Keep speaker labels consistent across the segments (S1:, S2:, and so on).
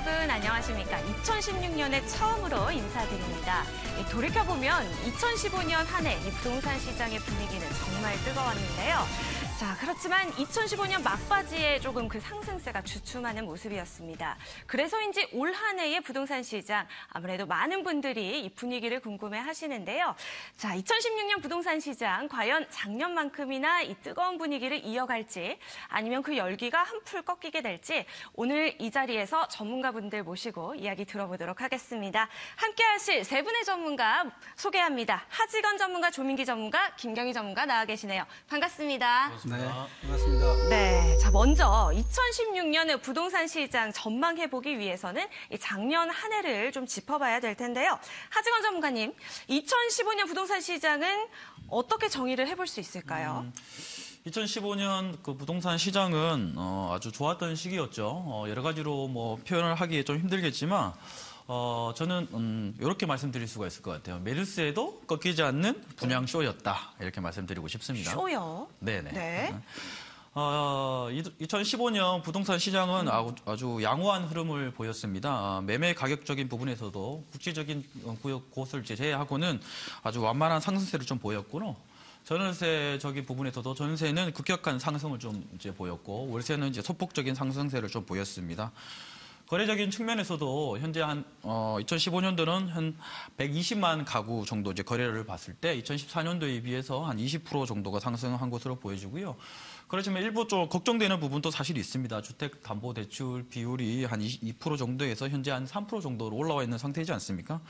S1: 여러분 안녕하십니까. 2016년에 처음으로 인사드립니다. 돌이켜보면 2015년 한 해 이 부동산 시장의 분위기는 정말 뜨거웠는데요. 자, 그렇지만 2015년 막바지에 조금 그 상승세가 주춤하는 모습이었습니다. 그래서인지 올 한 해의 부동산 시장 아무래도 많은 분들이 이 분위기를 궁금해 하시는데요. 자, 2016년 부동산 시장 과연 작년만큼이나 이 뜨거운 분위기를 이어갈지 아니면 그 열기가 한풀 꺾이게 될지 오늘 이 자리에서 전문가분들 모시고 이야기 들어보도록 하겠습니다. 함께 하실 세 분의 전문가 소개합니다. 하직원 전문가, 조민기 전문가, 김경희 전문가 나와 계시네요. 반갑습니다.
S2: 네, 반갑습니다.
S1: 네, 자 먼저 2016년의 부동산 시장 전망해보기 위해서는 이 작년 한 해를 좀 짚어봐야 될 텐데요. 하직원 전문가님, 2015년 부동산 시장은 어떻게 정의를 해볼 수 있을까요?
S3: 2015년 그 부동산 시장은 아주 좋았던 시기였죠. 여러 가지로 뭐 표현을 하기 좀 힘들겠지만 저는 이렇게 말씀드릴 수가 있을 것 같아요. 메르스에도 꺾이지 않는 분양 쇼였다. 이렇게 말씀드리고 싶습니다.
S1: 쇼요?
S3: 네네.
S1: 네.
S3: 2015년 부동산 시장은 아주 양호한 흐름을 보였습니다. 매매 가격적인 부분에서도 국지적인 곳을 제외하고는 아주 완만한 상승세를 좀 보였고요. 전월세적인 부분에서도 전세는 급격한 상승을 좀 이제 보였고 월세는 이제 소폭적인 상승세를 좀 보였습니다. 거래적인 측면에서도 현재 2015년도는 한 120만 가구 정도 이제 거래를 봤을 때 2014년도에 비해서 한 20% 정도가 상승한 것으로 보여지고요. 그렇지만 일부 좀 걱정되는 부분도 사실 있습니다. 주택담보대출 비율이 한 2% 정도에서 현재 한 3% 정도로 올라와 있는 상태이지 않습니까?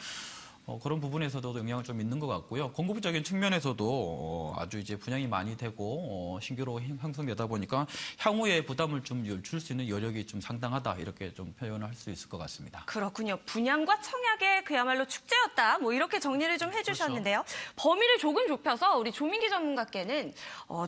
S3: 그런 부분에서도 영향을 좀 있는 것 같고요. 공급적인 측면에서도 아주 이제 분양이 많이 되고 신규로 형성되다 보니까 향후에 부담을 좀 줄 수 있는 여력이 좀 상당하다 이렇게 좀 표현을 할 수 있을 것 같습니다.
S1: 그렇군요. 분양과 청약의 그야말로 축제였다. 뭐 이렇게 정리를 좀 해주셨는데요. 그렇죠. 범위를 조금 좁혀서 우리 조민기 전문가께는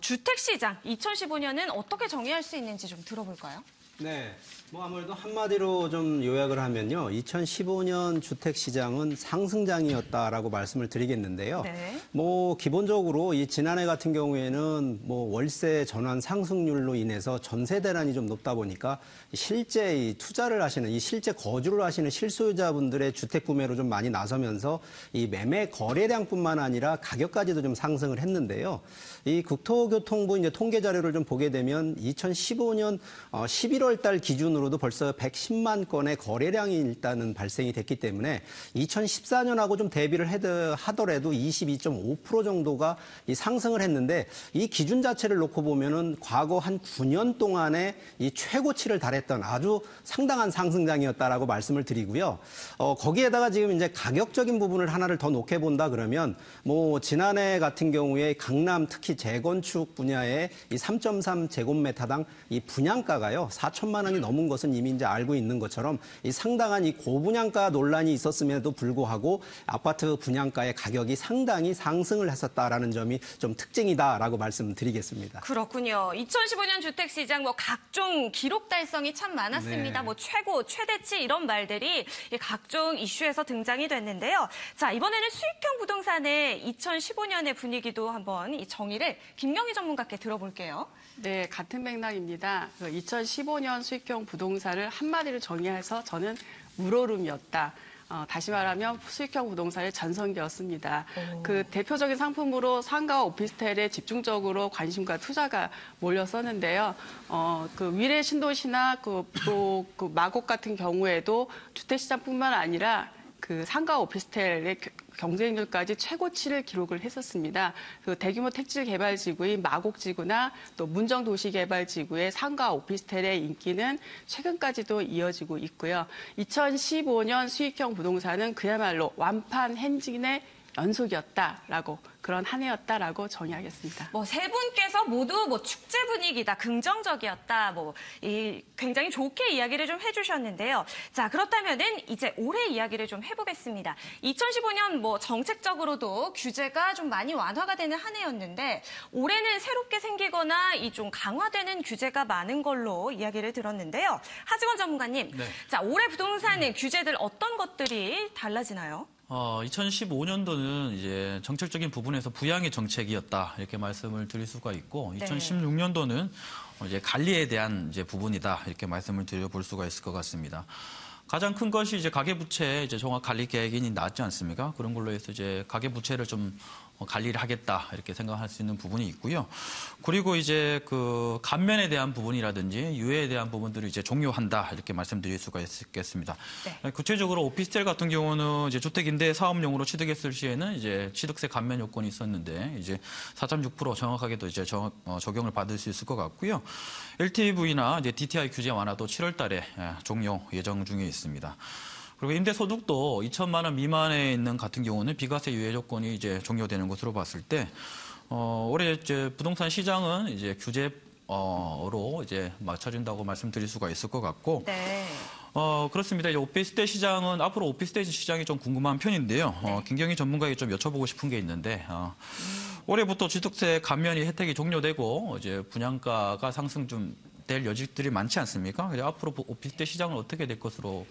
S1: 주택시장 2015년은 어떻게 정의할 수 있는지 좀 들어볼까요?
S2: 네, 뭐 아무래도 한마디로 좀 요약을 하면요. 2015년 주택시장은 상승장이었다라고 말씀을 드리겠는데요.
S1: 네.
S2: 뭐 기본적으로 이 지난해 같은 경우에는 뭐 월세 전환 상승률로 인해서 전세 대란이 좀 높다 보니까 실제 이 투자를 하시는 이 실제 거주를 하시는 실소유자분들의 주택 구매로 좀 많이 나서면서 이 매매 거래량뿐만 아니라 가격까지도 좀 상승을 했는데요. 이 국토교통부 이제 통계 자료를 좀 보게 되면 2015년 11월 달 기준으로도 벌써 110만 건의 거래량이 일단은 발생이 됐기 때문에 2014년하고 좀 대비를 하더라도 22.5% 정도가 이 상승을 했는데 이 기준 자체를 놓고 보면은 과거 한 9년 동안에 이 최고치를 달했던 아주 상당한 상승장이었다라고 말씀을 드리고요. 거기에다가 지금 이제 가격적인 부분을 하나를 더 놓게 본다 그러면 뭐 지난해 같은 경우에 강남 특히 재건축 분야의 이 3.3 제곱미터당 이 분양가가요. 4천만 원이 넘은 것은 이미 이제 알고 있는 것처럼 이 상당한 이 고분양가 논란이 있었음에도 불구하고 아파트 분양가의 가격이 상당히 상승을 했었다라는 점이 좀 특징이다라고 말씀드리겠습니다.
S1: 그렇군요. 2015년 주택시장 뭐 각종 기록 달성이 참 많았습니다.
S2: 네.
S1: 뭐 최고, 최대치 이런 말들이 각종 이슈에서 등장이 됐는데요. 자, 이번에는 수익형 부동산의 2015년의 분위기도 한번 이 정의를 김경희 전문가께 들어볼게요.
S4: 네, 같은 맥락입니다. 2015년 수익형 부동산을 한마디로 정의해서 저는 물오름이었다. 다시 말하면 수익형 부동산의 전성기였습니다. 그 대표적인 상품으로 상가와 오피스텔에 집중적으로 관심과 투자가 몰렸었는데요. 그 위례 신도시나 또 마곡 같은 경우에도 주택시장뿐만 아니라 그 상가 오피스텔의 경쟁률까지 최고치를 기록을 했었습니다. 그 대규모 택지 개발지구인 마곡지구나 또 문정도시개발지구의 상가 오피스텔의 인기는 최근까지도 이어지고 있고요. 2015년 수익형 부동산은 그야말로 완판 행진의 연속이었다라고 그런 한 해였다라고 정의하겠습니다.
S1: 뭐 세 분께서 모두 뭐 축제 분위기다, 긍정적이었다, 뭐 굉장히 좋게 이야기를 좀 해주셨는데요. 자, 그렇다면은 이제 올해 이야기를 좀 해보겠습니다. 2015년 뭐 정책적으로도 규제가 좀 많이 완화가 되는 한 해였는데 올해는 새롭게 생기거나 이 좀 강화되는 규제가 많은 걸로 이야기를 들었는데요. 하직원 전문가님,
S3: 네.
S1: 자, 올해 부동산의 규제들 어떤 것들이 달라지나요?
S3: 2015년도는 이제 정책적인 부분에서 부양의 정책이었다 이렇게 말씀을 드릴 수가 있고,
S1: 네.
S3: 2016년도는 이제 관리에 대한 이제 부분이다 이렇게 말씀을 드려볼 수가 있을 것 같습니다. 가장 큰 것이 이제 가계부채 이제 종합관리계획이 나왔지 않습니까? 그런 걸로 해서 이제 가계부채를 좀 관리를 하겠다 이렇게 생각할 수 있는 부분이 있고요. 그리고 이제 그 감면에 대한 부분이라든지 유예에 대한 부분들을 이제 종료한다 이렇게 말씀드릴 수가 있겠습니다.
S1: 네.
S3: 구체적으로 오피스텔 같은 경우는 이제 주택임대 사업용으로 취득했을 시에는 이제 취득세 감면 요건이 있었는데 이제 4.6% 정확하게도 이제 적용을 받을 수 있을 것 같고요. LTV나 이제 DTI 규제 완화도 7월달에 종료 예정 중에 있습니다. 그리고 임대소득도 2천만 원 미만에 있는 같은 경우는 비과세 유예 조건이 이제 종료되는 것으로 봤을 때, 올해 이제 부동산 시장은 이제 규제로 이제 맞춰진다고 말씀드릴 수가 있을 것 같고,
S1: 네.
S3: 그렇습니다. 이제 오피스텔 시장은 앞으로 오피스텔 시장이 좀 궁금한 편인데요. 김경희 전문가에게 좀 여쭤보고 싶은 게 있는데, 올해부터 취득세 감면이 혜택이 종료되고 이제 분양가가 상승 좀 될 여지들이 많지 않습니까? 그래서 앞으로 오피스텔 시장은 어떻게 될 것으로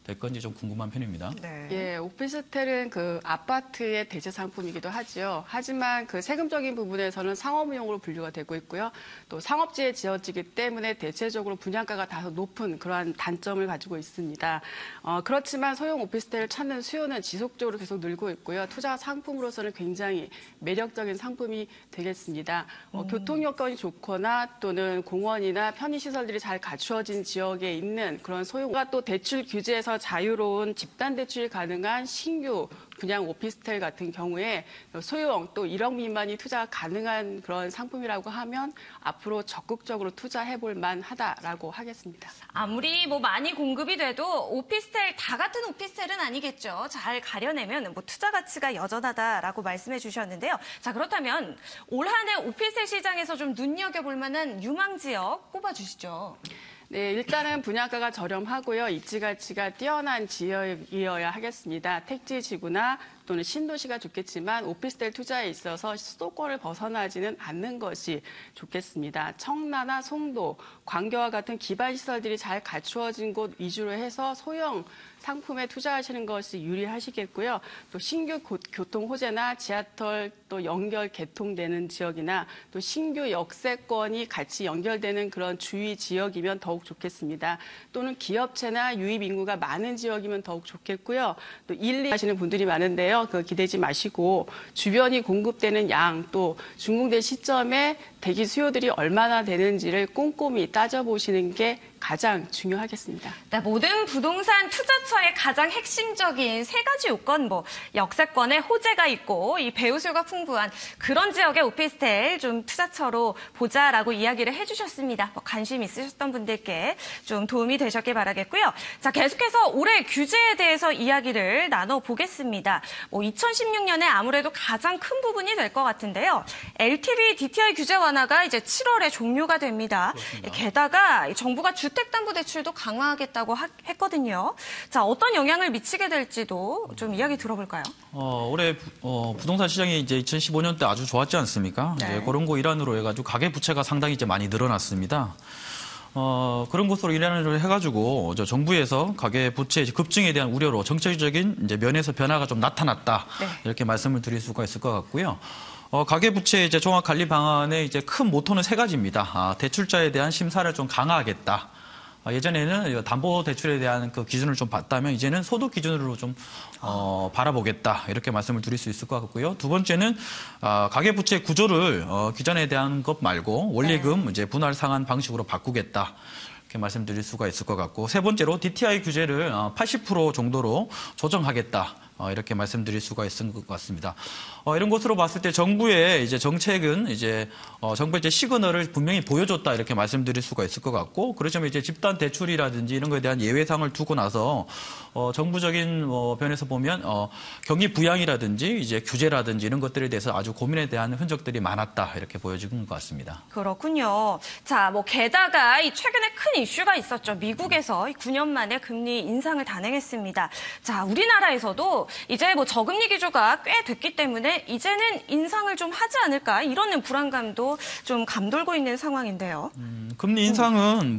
S3: 될 건지 좀 궁금한 편입니다.
S1: 네.
S4: 예, 오피스텔은 그 아파트의 대체 상품이기도 하지요. 하지만 그 세금적인 부분에서는 상업용으로 분류가 되고 있고요. 또 상업지에 지어지기 때문에 대체적으로 분양가가 다소 높은 그러한 단점을 가지고 있습니다. 그렇지만 소형 오피스텔을 찾는 수요는 지속적으로 계속 늘고 있고요. 투자 상품으로서는 굉장히 매력적인 상품이 되겠습니다. 교통 여건이 좋거나 또는 공원이나 편의시설들이 잘 갖추어진 지역에 있는 그런 소형과 또 대출 규제에서 자유로운 집단 대출이 가능한 신규 분양 오피스텔 같은 경우에 소형 또 1억 미만이 투자가 가능한 그런 상품이라고 하면 앞으로 적극적으로 투자해볼 만하다라고 하겠습니다.
S1: 아무리 뭐 많이 공급이 돼도 오피스텔 다 같은 오피스텔은 아니겠죠. 잘 가려내면 뭐 투자 가치가 여전하다라고 말씀해 주셨는데요. 자, 그렇다면 올 한 해 오피스텔 시장에서 좀 눈여겨볼 만한 유망 지역 꼽아주시죠.
S4: 네, 일단은 분양가가 저렴하고요. 입지 가치가 뛰어난 지역이어야 하겠습니다. 택지 지구나 또는 신도시가 좋겠지만 오피스텔 투자에 있어서 수도권을 벗어나지는 않는 것이 좋겠습니다. 청라나 송도, 광교와 같은 기반 시설들이 잘 갖추어진 곳 위주로 해서 소형 상품에 투자하시는 것이 유리하시겠고요. 또 신규 교통 호재나 지하철 또 연결 개통되는 지역이나 또 신규 역세권이 같이 연결되는 그런 주위 지역이면 더욱 좋겠습니다. 또는 기업체나 유입 인구가 많은 지역이면 더욱 좋겠고요. 또 1, 2 하시는 분들이 많은데요. 그 기대지 마시고 주변이 공급되는 양 또 준공된 시점에 대기 수요들이 얼마나 되는지를 꼼꼼히 따져보시는 게 가장 중요하겠습니다.
S1: 네, 모든 부동산 투자처의 가장 핵심적인 세 가지 요건, 뭐 역세권에 호재가 있고 이 배우수요가 풍부한 그런 지역의 오피스텔 좀 투자처로 보자라고 이야기를 해주셨습니다. 뭐 관심 있으셨던 분들께 좀 도움이 되셨길 바라겠고요. 자, 계속해서 올해 규제에 대해서 이야기를 나눠보겠습니다. 뭐 2016년에 아무래도 가장 큰 부분이 될 것 같은데요. LTV, DTI 규제 완화가 이제 7월에 종료가 됩니다.
S3: 그렇습니다.
S1: 게다가 정부가 주택담보대출도 강화하겠다고 했거든요. 자, 어떤 영향을 미치게 될지도 좀 이야기 들어볼까요?
S3: 올해 부동산 시장이 이제 2015년 때 아주 좋았지 않습니까?
S1: 네.
S3: 이제 그런 거 일환으로 해가지고 가계 부채가 상당히 이제 많이 늘어났습니다. 그런 것으로 일환으로 해가지고 정부에서 가계 부채 급증에 대한 우려로 정책적인 이제 면에서 변화가 좀 나타났다.
S1: 네.
S3: 이렇게 말씀을 드릴 수가 있을 것 같고요. 가계부채 이제 종합관리 방안의 이제 큰 모토는 세 가지입니다. 대출자에 대한 심사를 좀 강화하겠다. 예전에는 담보대출에 대한 그 기준을 좀 봤다면 이제는 소득 기준으로 좀 바라보겠다. 이렇게 말씀을 드릴 수 있을 것 같고요. 두 번째는 가계부채 구조를 기존에 대한 것 말고 원리금 이제 분할 상환 방식으로 바꾸겠다. 이렇게 말씀드릴 수가 있을 것 같고, 세 번째로 DTI 규제를 80% 정도로 조정하겠다. 이렇게 말씀드릴 수가 있을 것 같습니다. 이런 것으로 봤을 때 정부의 이제 정책은 이제 정부의 이제 시그널을 분명히 보여줬다 이렇게 말씀드릴 수가 있을 것 같고, 그렇지만 이제 집단 대출이라든지 이런 거에 대한 예외상을 두고 나서 정부적인 면에서 보면 경기 부양이라든지 이제 규제라든지 이런 것들에 대해서 아주 고민에 대한 흔적들이 많았다 이렇게 보여지는 것 같습니다.
S1: 그렇군요. 자, 뭐 게다가 이 최근에 큰 이슈가 있었죠. 미국에서 9년 만에 금리 인상을 단행했습니다. 자, 우리나라에서도 이제 뭐 저금리 기조가 꽤 됐기 때문에 이제는 인상을 좀 하지 않을까 이런 불안감도 좀 감돌고 있는 상황인데요.
S3: 금리 인상은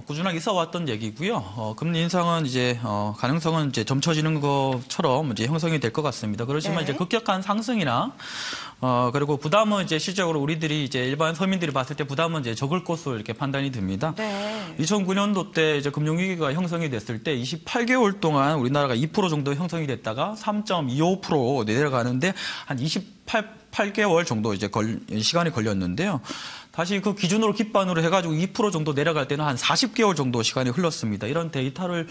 S3: 꾸준하게 있어왔던 얘기고요. 금리 인상은 이제 가능성은 이제 점쳐지는 것처럼 이제 형성이 될 것 같습니다. 그렇지만
S1: 네.
S3: 이제 급격한 상승이나 그리고 부담은 이제 실질적으로 우리들이 이제 일반 서민들이 봤을 때 부담은 이제 적을 것으로 이렇게 판단이 듭니다.
S1: 네.
S3: 2009년도 때 이제 금융위기가 형성이 됐을 때 28개월 동안 우리나라가 2% 정도 형성이 됐다가 3.25% 내려가는데 한 28개월 정도 이제 시간이 걸렸는데요. 다시 그 기준으로 기반으로 해가지고 2% 정도 내려갈 때는 한 40개월 정도 시간이 흘렀습니다. 이런 데이터를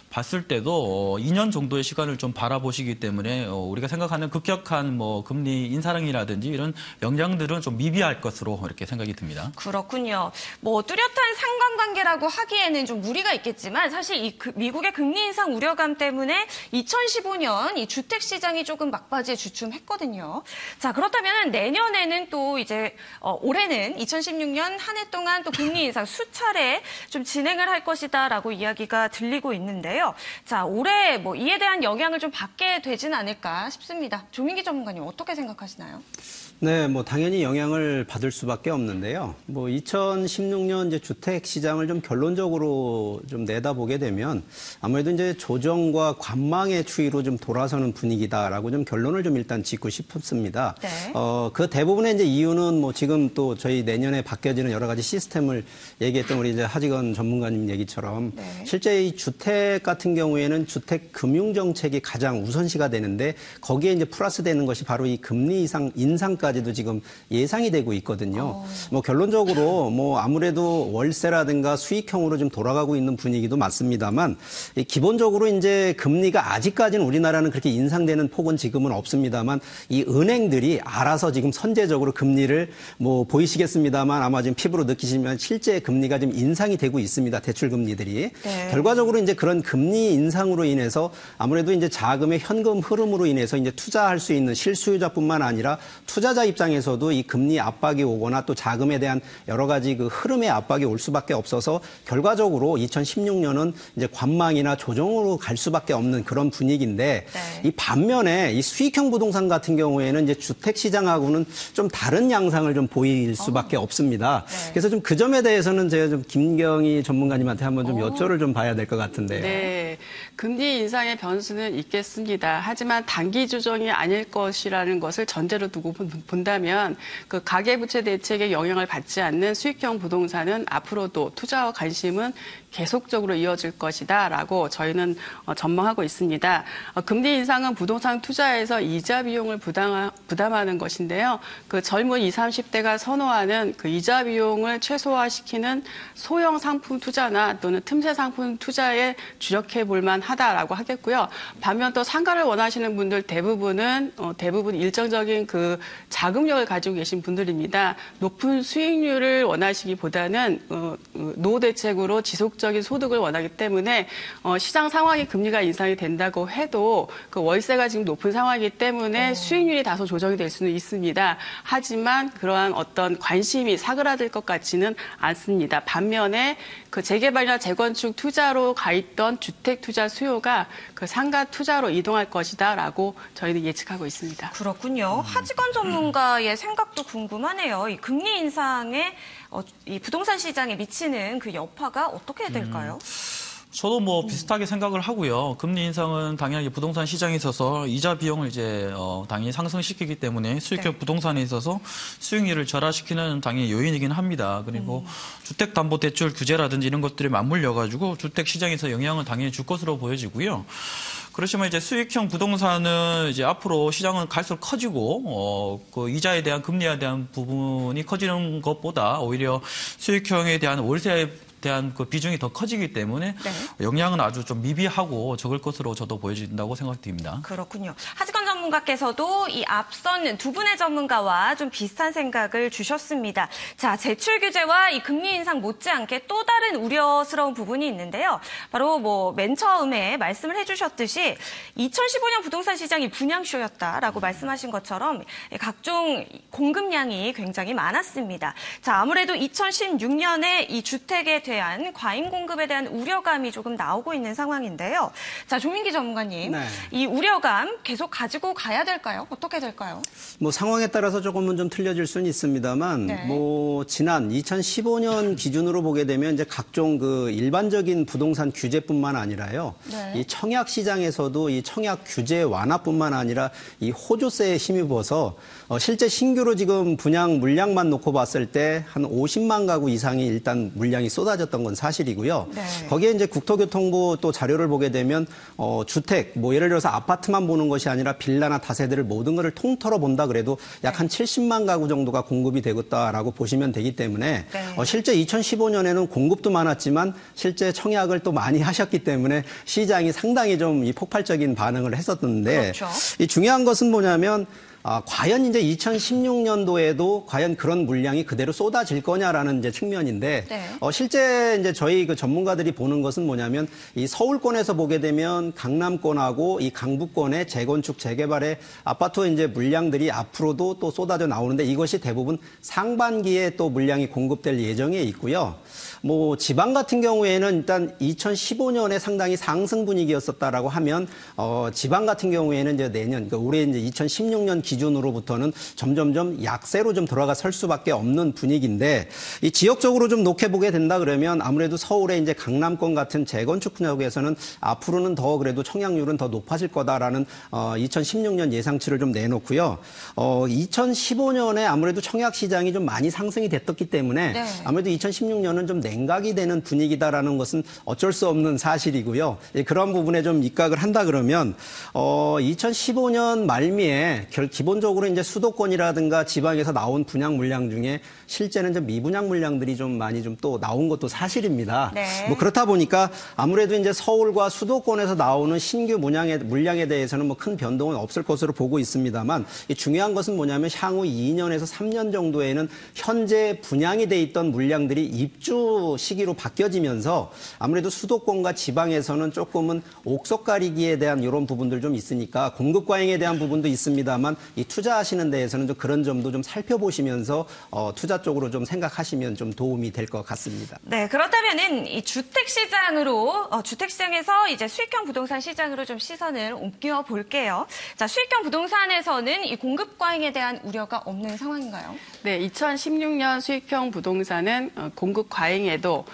S3: 봤을 때도 2년 정도의 시간을 좀 바라보시기 때문에 우리가 생각하는 급격한 금리 인상이라든지 이런 영향들은 좀 미비할 것으로 이렇게 생각이 듭니다.
S1: 그렇군요. 뚜렷한 상관관계라고 하기에는 좀 무리가 있겠지만 사실 이 미국의 금리 인상 우려감 때문에 2015년 이 주택 시장이 조금 막바지에 주춤했거든요. 자, 그렇다면 내년에는 또 이제 올해는 2016년 한 해 동안 또 금리 인상 수차례 좀 진행을 할 것이다라고 이야기가 들리고 있는데요. 자, 올해 이에 대한 영향을 좀 받게 되진 않을까 싶습니다. 조민기 전문가님 어떻게 생각하시나요?
S2: 네, 당연히 영향을 받을 수밖에 없는데요. 2016년 이제 주택 시장을 좀 결론적으로 좀 내다보게 되면 아무래도 이제 조정과 관망의 추이로 좀 돌아서는 분위기다라고 좀 결론을 좀 일단 짓고 싶습니다.
S1: 네.
S2: 그 대부분의 이제 이유는 지금 또 저희 내년에 바뀌어지는 여러 가지 시스템을 얘기했던 우리 이제 하지건 전문가님 얘기처럼
S1: 네.
S2: 실제 이 주택 같은 경우에는 주택 금융 정책이 가장 우선시가 되는데 거기에 이제 플러스되는 것이 바로 이 금리 인상까지도 지금 예상이 되고 있거든요. 결론적으로 아무래도 월세라든가 수익형으로 좀 돌아가고 있는 분위기도 맞습니다만 기본적으로 이제 금리가 아직까지는 우리나라는 그렇게 인상되는 폭은 지금은 없습니다만 이 은행들이 알아서 지금 선제적으로 금리를 보이시겠습니다만 아마 지금 피부로 느끼시면 실제 금리가 지금 인상이 되고 있습니다. 대출 금리들이.
S1: 네.
S2: 결과적으로 이제 그런 금리 인상으로 인해서 아무래도 이제 자금의 현금 흐름으로 인해서 이제 투자할 수 있는 실수요자뿐만 아니라 투자자 입장에서도 이 금리 압박이 오거나 또 자금에 대한 여러 가지 그 흐름의 압박이 올 수밖에 없어서 결과적으로 2016년은 이제 관망이나 조정으로 갈 수밖에 없는 그런 분위기인데
S1: 네.
S2: 이 반면에 이 수익형 부동산 같은 경우에는 이제 주택 시장하고는 좀 다른 양상을 좀 보일 수밖에 없습니다.
S1: 네.
S2: 그래서 좀 그 점에 대해서는 제가 좀 김경희 전문가님한테 한번 좀 여쭤를 좀 봐야 될 것 같은데요.
S4: 네, 금리 인상의 변수는 있겠습니다. 하지만 단기 조정이 아닐 것이라는 것을 전제로 두고 본다면 그 가계부채 대책에 영향을 받지 않는 수익형 부동산은 앞으로도 투자와 관심은 계속적으로 이어질 것이다라고 저희는 전망하고 있습니다. 금리 인상은 부동산 투자에서 이자 비용을 부담하는 것인데요. 그 젊은 20, 30대가 선호하는 그 이자 비용을 최소화시키는 소형 상품 투자나 또는 틈새 상품 투자에 주력해 볼 만하다라고 하겠고요. 반면 또 상가를 원하시는 분들 대부분 일정적인 그 자금력을 가지고 계신 분들입니다. 높은 수익률을 원하시기보다는 노후 대책으로 지속적인 소득을 원하기 때문에 시장 상황이 금리가 인상이 된다고 해도 그 월세가 지금 높은 상황이기 때문에 수익률이 다소 조정이 될 수는 있습니다. 하지만 그러한 어떤 관심이 사그라들 것 같지는 않습니다. 반면에 그 재개발이나 재건축 투자로 가 있던 주택 투자 수요가 그 상가 투자로 이동할 것이다라고 저희는 예측하고 있습니다.
S1: 그렇군요. 하지건 전문가의 생각도 궁금하네요. 이 금리 인상에 이 부동산 시장에 미치는 그 여파가 어떻게 될까요?
S3: 저도 비슷하게 생각을 하고요. 금리 인상은 당연히 부동산 시장에 있어서 이자 비용을 이제 당연히 상승시키기 때문에 수익형
S1: 네.
S3: 부동산에 있어서 수익률을 절하시키는 당연히 요인이긴 합니다. 그리고 주택담보대출 규제라든지 이런 것들이 맞물려 가지고 주택 시장에서 영향을 당연히 줄 것으로 보여지고요. 그렇지만 이제 수익형 부동산은 이제 앞으로 시장은 갈수록 커지고 그 이자에 대한 금리에 대한 부분이 커지는 것보다 오히려 수익형에 대한 월세에 대한 그 비중이 더 커지기 때문에
S1: 네.
S3: 영향은 아주 좀 미비하고 적을 것으로 저도 보여진다고 생각됩니다.
S1: 그렇군요. 하지건 전문가 전문가께서도 이 앞선 두 분의 전문가와 좀 비슷한 생각을 주셨습니다. 자, 대출 규제와 이 금리 인상 못지않게 또 다른 우려스러운 부분이 있는데요. 바로 맨 처음에 말씀을 해주셨듯이 2015년 부동산 시장이 분양쇼였다라고 말씀하신 것처럼 각종 공급량이 굉장히 많았습니다. 자, 아무래도 2016년에 이 주택에 대한 과잉 공급에 대한 우려감이 조금 나오고 있는 상황인데요. 자, 조민기 전문가님,
S2: 네.
S1: 이 우려감 계속 가지고 가야 될까요? 어떻게 될까요?
S2: 상황에 따라서 조금은 좀 틀려질 수는 있습니다만,
S1: 네.
S2: 지난 2015년 기준으로 보게 되면 이제 각종 그 일반적인 부동산 규제뿐만 아니라요.
S1: 네.
S2: 이 청약 시장에서도 이 청약 규제 완화뿐만 아니라 이 호조세에 힘입어서 실제 신규로 지금 분양 물량만 놓고 봤을 때 한 50만 가구 이상이 일단 물량이 쏟아졌던 건 사실이고요.
S1: 네.
S2: 거기에 이제 국토교통부 또 자료를 보게 되면 주택 예를 들어서 아파트만 보는 것이 아니라 빌라나 다세대를 모든 것을 통틀어 본다 그래도 약 한 70만 가구 정도가 공급이 되겠다라고 보시면 되기 때문에
S1: 네.
S2: 실제 2015년에는 공급도 많았지만 실제 청약을 또 많이 하셨기 때문에 시장이 상당히 좀 이 폭발적인 반응을 했었는데
S1: 그렇죠.
S2: 이 중요한 것은 뭐냐면 과연 이제 2016년도에도 과연 그런 물량이 그대로 쏟아질 거냐라는 이제 측면인데,
S1: 네.
S2: 실제 이제 저희 그 전문가들이 보는 것은 뭐냐면 이 서울권에서 보게 되면 강남권하고 이 강북권의 재건축, 재개발의 아파트 이제 물량들이 앞으로도 또 쏟아져 나오는데 이것이 대부분 상반기에 또 물량이 공급될 예정에 있고요. 지방 같은 경우에는 일단 2015년에 상당히 상승 분위기였었다라고 하면, 지방 같은 경우에는 이제 내년, 그러니까 올해 이제 2016년 기준으로부터는 점점점 약세로 좀 들어가 설 수밖에 없는 분위기인데 이 지역적으로 좀 놓게 보게 된다 그러면 아무래도 서울의 이제 강남권 같은 재건축 분야에서는 앞으로는 더 그래도 청약률은 더 높아질 거다라는 2016년 예상치를 좀 내놓고요. 2015년에 아무래도 청약 시장이 좀 많이 상승이 됐었기 때문에
S1: 네.
S2: 아무래도 2016년은 좀 냉각이 되는 분위기다라는 것은 어쩔 수 없는 사실이고요. 그런 부분에 좀 입각을 한다 그러면 2015년 말미에 기본적으로 이제 수도권이라든가 지방에서 나온 분양 물량 중에 실제는 좀 미분양 물량들이 좀 많이 좀 또 나온 것도 사실입니다.
S1: 네.
S2: 그렇다 보니까 아무래도 이제 서울과 수도권에서 나오는 신규 물량에 대해서는 큰 변동은 없을 것으로 보고 있습니다만 이 중요한 것은 뭐냐면 향후 2년에서 3년 정도에는 현재 분양이 돼 있던 물량들이 입주 시기로 바뀌어지면서 아무래도 수도권과 지방에서는 조금은 옥석 가리기에 대한 이런 부분들 좀 있으니까 공급 과잉에 대한 부분도 있습니다만 이 투자하시는 데에서는 좀 그런 점도 좀 살펴보시면서 투자 쪽으로 좀 생각하시면 좀 도움이 될 것 같습니다.
S1: 네, 그렇다면은 이 주택 시장에서 이제 수익형 부동산 시장으로 좀 시선을 옮겨 볼게요. 자, 수익형 부동산에서는 이 공급 과잉에 대한 우려가 없는 상황인가요?
S4: 네, 2016년 수익형 부동산은 공급 과잉에도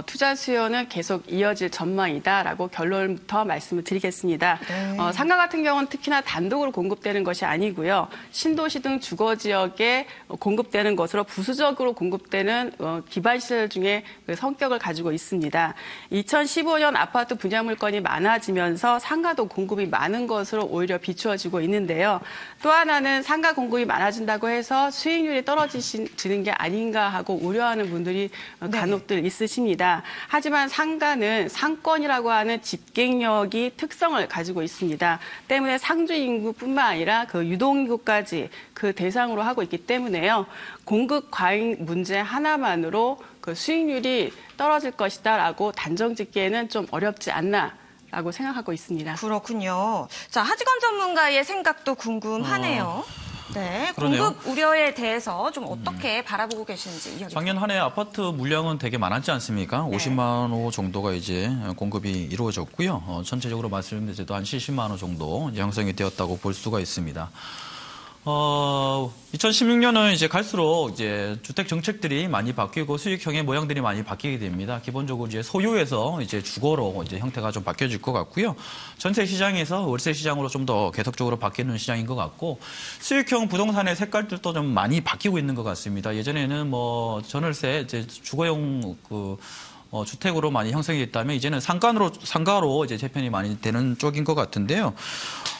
S4: 투자 수요는 계속 이어질 전망이다라고 결론부터 말씀을 드리겠습니다. 상가 같은 경우는 특히나 단독으로 공급되는 것이 아니고요. 신도시 등 주거 지역에 공급되는 것으로 부수적으로 공급되는 기반 시설 중에 그 성격을 가지고 있습니다. 2015년 아파트 분야 물건이 많아지면서 상가도 공급이 많은 것으로 오히려 비추어지고 있는데요. 또 하나는 상가 공급이 많아진다고 해서 수익률이 떨어지는 게 아닌가 하고 우려하는 분들이 간혹들 있으십니다. 하지만 상가는 상권이라고 하는 집객력이 특성을 가지고 있습니다. 때문에 상주 인구뿐만 아니라 그 유동 인구까지 그 대상으로 하고 있기 때문에요. 공급 과잉 문제 하나만으로 그 수익률이 떨어질 것이다라고 단정 짓기에는 좀 어렵지 않나. 라고 생각하고 있습니다.
S1: 그렇군요. 자, 하지건 전문가의 생각도 궁금하네요. 네,
S3: 그러네요.
S1: 공급 우려에 대해서 좀 어떻게 바라보고 계시는지 이야기.
S3: 작년 한 해 아파트 물량은 되게 많았지 않습니까?
S1: 네.
S3: 50만 호 정도가 이제 공급이 이루어졌고요. 전체적으로 말씀드릴 때도 한 70만 호 정도 형성이 되었다고 볼 수가 있습니다. 2016년은 이제 갈수록 이제 주택 정책들이 많이 바뀌고 수익형의 모양들이 많이 바뀌게 됩니다. 기본적으로 이제 소유에서 이제 주거로 이제 형태가 좀 바뀌어질 것 같고요. 전세 시장에서 월세 시장으로 좀 더 계속적으로 바뀌는 시장인 것 같고 수익형 부동산의 색깔들도 좀 많이 바뀌고 있는 것 같습니다. 예전에는 전월세 이제 주거용 주택으로 많이 형성이 됐다면 이제는 상가로 이제 재편이 많이 되는 쪽인 것 같은데요.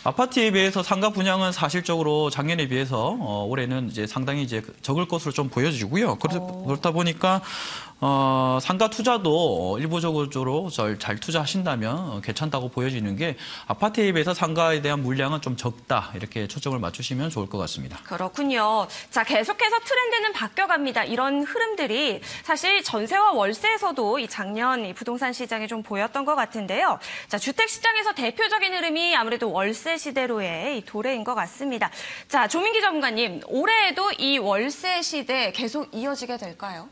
S3: 아파트에 비해서 상가 분양은 사실적으로 작년에 비해서 올해는 이제 상당히 이제 적을 것으로 좀 보여지고요. 그렇다 보니까 상가 투자도 일부적으로 잘 투자하신다면 괜찮다고 보여지는 게 아파트에 비해서 상가에 대한 물량은 좀 적다. 이렇게 초점을 맞추시면 좋을 것 같습니다.
S1: 그렇군요. 자, 계속해서 트렌드는 바뀌어갑니다. 이런 흐름들이 사실 전세와 월세에서도 이 작년 이 부동산 시장에 좀 보였던 것 같은데요. 자, 주택 시장에서 대표적인 흐름이 아무래도 월세 시대로의 이 도래인 것 같습니다. 자, 조민기 전문가님, 올해에도 이 월세 시대 계속 이어지게 될까요?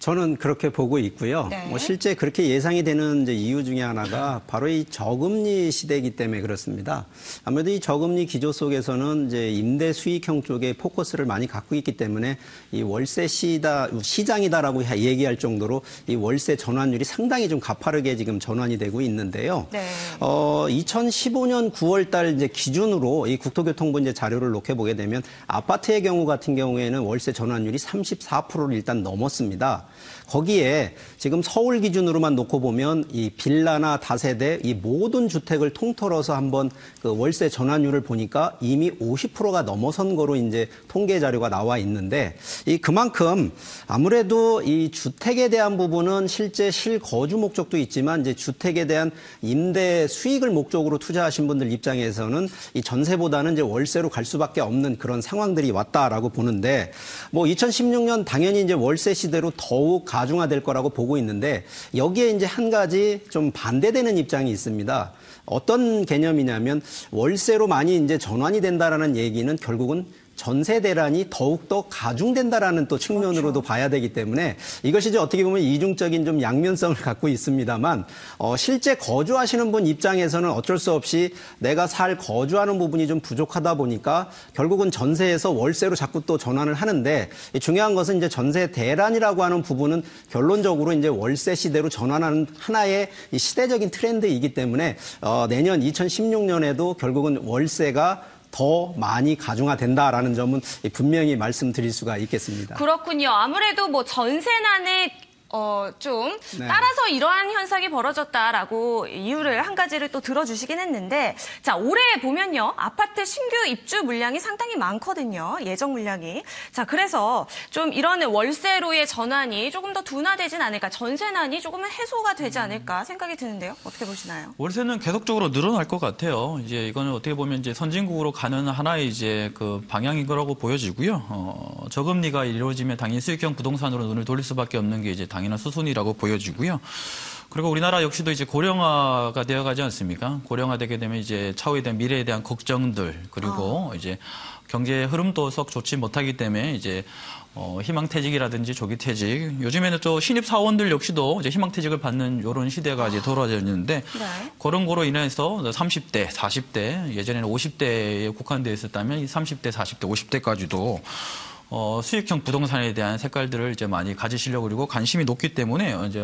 S2: 저는 그렇게 보고 있고요.
S1: 네.
S2: 실제 그렇게 예상이 되는 이제 이유 중에 하나가 바로 이 저금리 시대이기 때문에 그렇습니다. 아무래도 이 저금리 기조 속에서는 이제 임대 수익형 쪽에 포커스를 많이 갖고 있기 때문에 이 월세 시장이다라고 얘기할 정도로 이 월세 전환율이 상당히 좀 가파르게 지금 전환이 되고 있는데요.
S1: 네.
S2: 2015년 9월달 이제 기준으로 이 국토교통부 이제 자료를 놓게 보게 되면 아파트의 경우 같은 경우에는 월세 전환율이 34%를 일단 넘었습니다. 거기에 지금 서울 기준으로만 놓고 보면 이 빌라나 다세대 이 모든 주택을 통틀어서 한번 그 월세 전환율을 보니까 이미 50%가 넘어선 거로 이제 통계 자료가 나와 있는데 이 그만큼 아무래도 이 주택에 대한 부분은 실제 실거주 목적도 있지만 이제 주택에 대한 임대 수익을 목적으로 투자하신 분들 입장에서는 이 전세보다는 이제 월세로 갈 수밖에 없는 그런 상황들이 왔다라고 보는데 뭐 2016년 당연히 이제 월세 시대로 더욱 가중화될 거라고 보고 있는데 여기에 이제 한 가지 좀 반대되는 입장이 있습니다. 어떤 개념이냐면 월세로 많이 이제 전환이 된다라는 얘기는 결국은 전세 대란이 더욱더 가중된다라는 또 측면으로도 그렇죠. 봐야 되기 때문에 이것이 이제 어떻게 보면 이중적인 좀 양면성을 갖고 있습니다만 실제 거주하시는 분 입장에서는 어쩔 수 없이 내가 거주하는 부분이 좀 부족하다 보니까 결국은 전세에서 월세로 자꾸 또 전환을 하는데 중요한 것은 이제 전세 대란이라고 하는 부분은 결론적으로 이제 월세 시대로 전환하는 하나의 이 시대적인 트렌드이기 때문에 내년 2016년에도 결국은 월세가 더 많이 가중화된다라는 점은 분명히 말씀드릴 수가 있겠습니다.
S1: 그렇군요. 아무래도 뭐 전세난에 좀
S2: 네.
S1: 따라서 이러한 현상이 벌어졌다라고 이유를 한 가지를 또 들어주시긴 했는데 자 올해 보면요 아파트 신규 입주 물량이 상당히 많거든요 예정 물량이 자 그래서 좀 이런 월세로의 전환이 조금 더 둔화되진 않을까 전세난이 조금은 해소가 되지 않을까 생각이 드는데요 어떻게 보시나요?
S3: 월세는 계속적으로 늘어날 것 같아요. 이제 이거는 어떻게 보면 이제 선진국으로 가는 하나의 이제 그 방향인 거라고 보여지고요. 저금리가 이루어지면 당연히 수익형 부동산으로 눈을 돌릴 수밖에 없는 게 이제 당연한 수순이라고 보여지고요. 그리고 우리나라 역시도 이제 고령화가 되어가지 않습니까? 고령화되게 되면 이제 차후에 대한 미래에 대한 걱정들 그리고 이제 경제 흐름도 썩 좋지 못하기 때문에 이제 희망퇴직이라든지 조기퇴직 요즘에는 또 신입 사원들 역시도 이제 희망퇴직을 받는 이런 시대가 이제 돌아졌는데
S1: 네.
S3: 그런 거로 인해서 30대, 40대 예전에는 50대에 국한되어 있었다면 이 30대, 40대, 50대까지도 수익형 부동산에 대한 색깔들을 이제 많이 가지시려고 그리고 관심이 높기 때문에 이제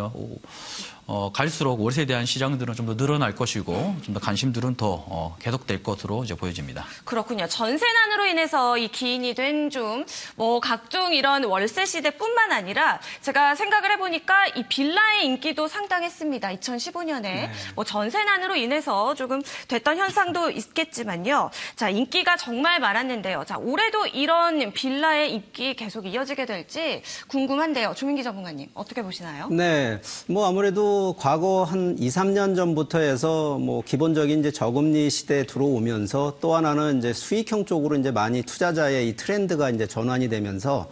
S3: 갈수록 월세에 대한 시장들은 좀 더 늘어날 것이고 좀 더 관심들은 더 계속될 것으로 이제 보여집니다.
S1: 그렇군요. 전세난으로 인해서 이 기인이 된 좀 뭐 각종 이런 월세 시대뿐만 아니라 제가 생각을 해보니까 이 빌라의 인기도 상당했습니다. 2015년에
S2: 네.
S1: 뭐 전세난으로 인해서 조금 됐던 현상도 있겠지만요. 자 인기가 정말 많았는데요. 자 올해도 이런 빌라의 인기 계속 이어지게 될지 궁금한데요. 조민기 전문가님 어떻게 보시나요?
S2: 네, 뭐 아무래도 과거 한 2, 3년 전부터 해서 뭐 기본적인 이제 저금리 시대에 들어오면서 또 하나는 이제 수익형 쪽으로 이제 많이 투자자의 이 트렌드가 이제 전환이 되면서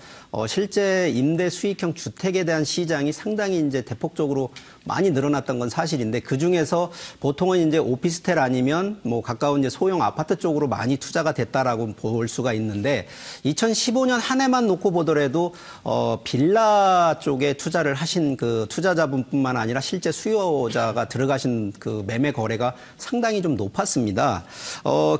S2: 실제 임대 수익형 주택에 대한 시장이 상당히 이제 대폭적으로 많이 늘어났던 건 사실인데 그 중에서 보통은 이제 오피스텔 아니면 뭐 가까운 이제 소형 아파트 쪽으로 많이 투자가 됐다라고 볼 수가 있는데 2015년 한 해만 놓고 보더라도 빌라 쪽에 투자를 하신 그 투자자분뿐만 아니라 실제 수요자가 들어가신 그 매매 거래가 상당히 좀 높았습니다.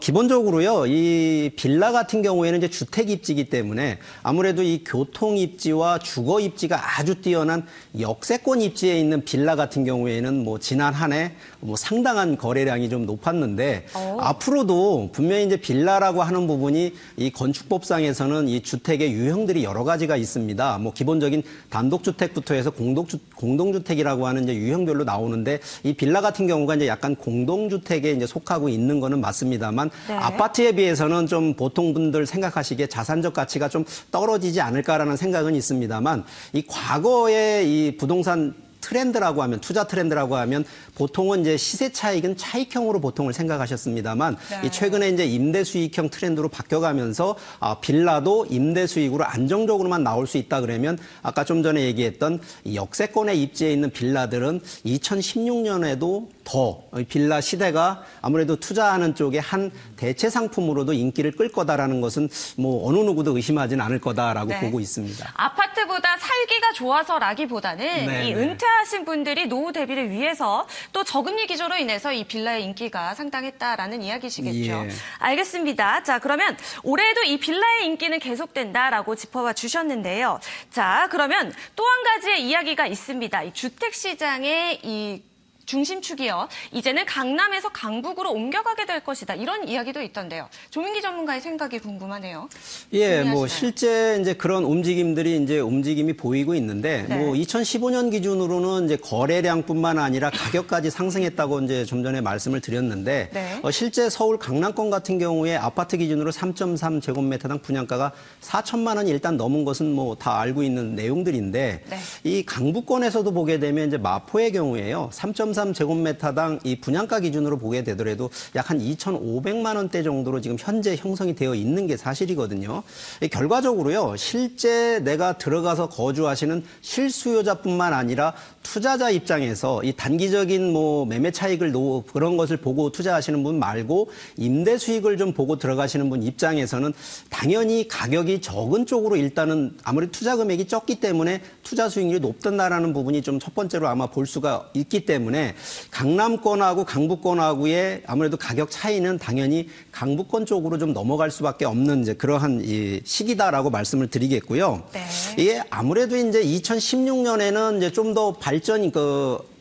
S2: 기본적으로요 이 빌라 같은 경우에는 이제 주택 입지이기 때문에 아무래도 이 교통 입지와 주거 입지가 아주 뛰어난 역세권 입지에 있는 빌라 같은 경우에는 뭐 지난 한 해 뭐 상당한 거래량이 좀 높았는데 앞으로도 분명히 이제 빌라라고 하는 부분이 이 건축법상에서는 이 주택의 유형들이 여러 가지가 있습니다. 뭐 기본적인 단독주택부터 해서 공동주택이라고 하는 이제 유형별로 나오는데 이 빌라 같은 경우가 이제 약간 공동주택에 이제 속하고 있는 거는 맞습니다만
S1: 네.
S2: 아파트에 비해서는 좀 보통 분들 생각하시기에 자산적 가치가 좀 떨어지지 않을까라는 생각은 있습니다만 이 과거에 이 부동산 트렌드라고 하면 투자 트렌드라고 하면 보통은 이제 시세 차익은 차익형으로 보통을 생각하셨습니다만
S1: 네.
S2: 이 최근에 이제 임대 수익형 트렌드로 바뀌어가면서 빌라도 임대 수익으로 안정적으로만 나올 수 있다 그러면 아까 좀 전에 얘기했던 이 역세권에 입지해 있는 빌라들은 2016년에도 더 빌라 시대가 아무래도 투자하는 쪽에 한 대체 상품으로도 인기를 끌 거다라는 것은 뭐 어느 누구도 의심하지는 않을 거다라고
S1: 네.
S2: 보고 있습니다.
S1: 아파트보다 살기가 좋아서라기보다는
S2: 네,
S1: 이
S2: 네.
S1: 은퇴하신 분들이 노후 대비를 위해서 또 저금리 기조로 인해서 이 빌라의 인기가 상당했다라는 이야기시겠죠.
S2: 예.
S1: 알겠습니다. 자, 그러면 올해도 이 빌라의 인기는 계속된다라고 짚어봐 주셨는데요. 자, 그러면 또 한 가지의 이야기가 있습니다. 이 주택 시장의 이 중심축이요. 이제는 강남에서 강북으로 옮겨가게 될 것이다. 이런 이야기도 있던데요. 조민기 전문가의 생각이 궁금하네요.
S2: 예, 뭐
S1: 동의하시나요?
S2: 실제 이제 그런 움직임이 보이고 있는데
S1: 네.
S2: 뭐 2015년 기준으로는 이제 거래량뿐만 아니라 가격까지 상승했다고 이제 좀 전에 말씀을 드렸는데
S1: 네.
S2: 실제 서울 강남권 같은 경우에 아파트 기준으로 3.3 제곱미터당 분양가가 4천만 원이 일단 넘은 것은 뭐 다 알고 있는 내용들인데
S1: 네.
S2: 이 강북권에서도 보게 되면 이제 마포의 경우에요. 3.3 제곱미터당 이 분양가 기준으로 보게 되더라도 약 한 2,500만 원대 정도로 지금 현재 형성이 되어 있는 게 사실이거든요. 결과적으로요. 실제 내가 들어가서 거주하시는 실수요자뿐만 아니라 투자자 입장에서 이 단기적인 뭐 매매 차익을 그런 것을 보고 투자하시는 분 말고 임대 수익을 좀 보고 들어가시는 분 입장에서는 당연히 가격이 적은 쪽으로 일단은 아무리 투자 금액이 적기 때문에 투자 수익률이 높다라는 부분이 좀 첫 번째로 아마 볼 수가 있기 때문에 강남권하고 강북권하고의 아무래도 가격 차이는 당연히 강북권 쪽으로 좀 넘어갈 수밖에 없는 이제 그러한 이 시기다라고 말씀을 드리겠고요.
S1: 네.
S2: 이게 아무래도 이제 2016년에는 이제 좀 더 발전이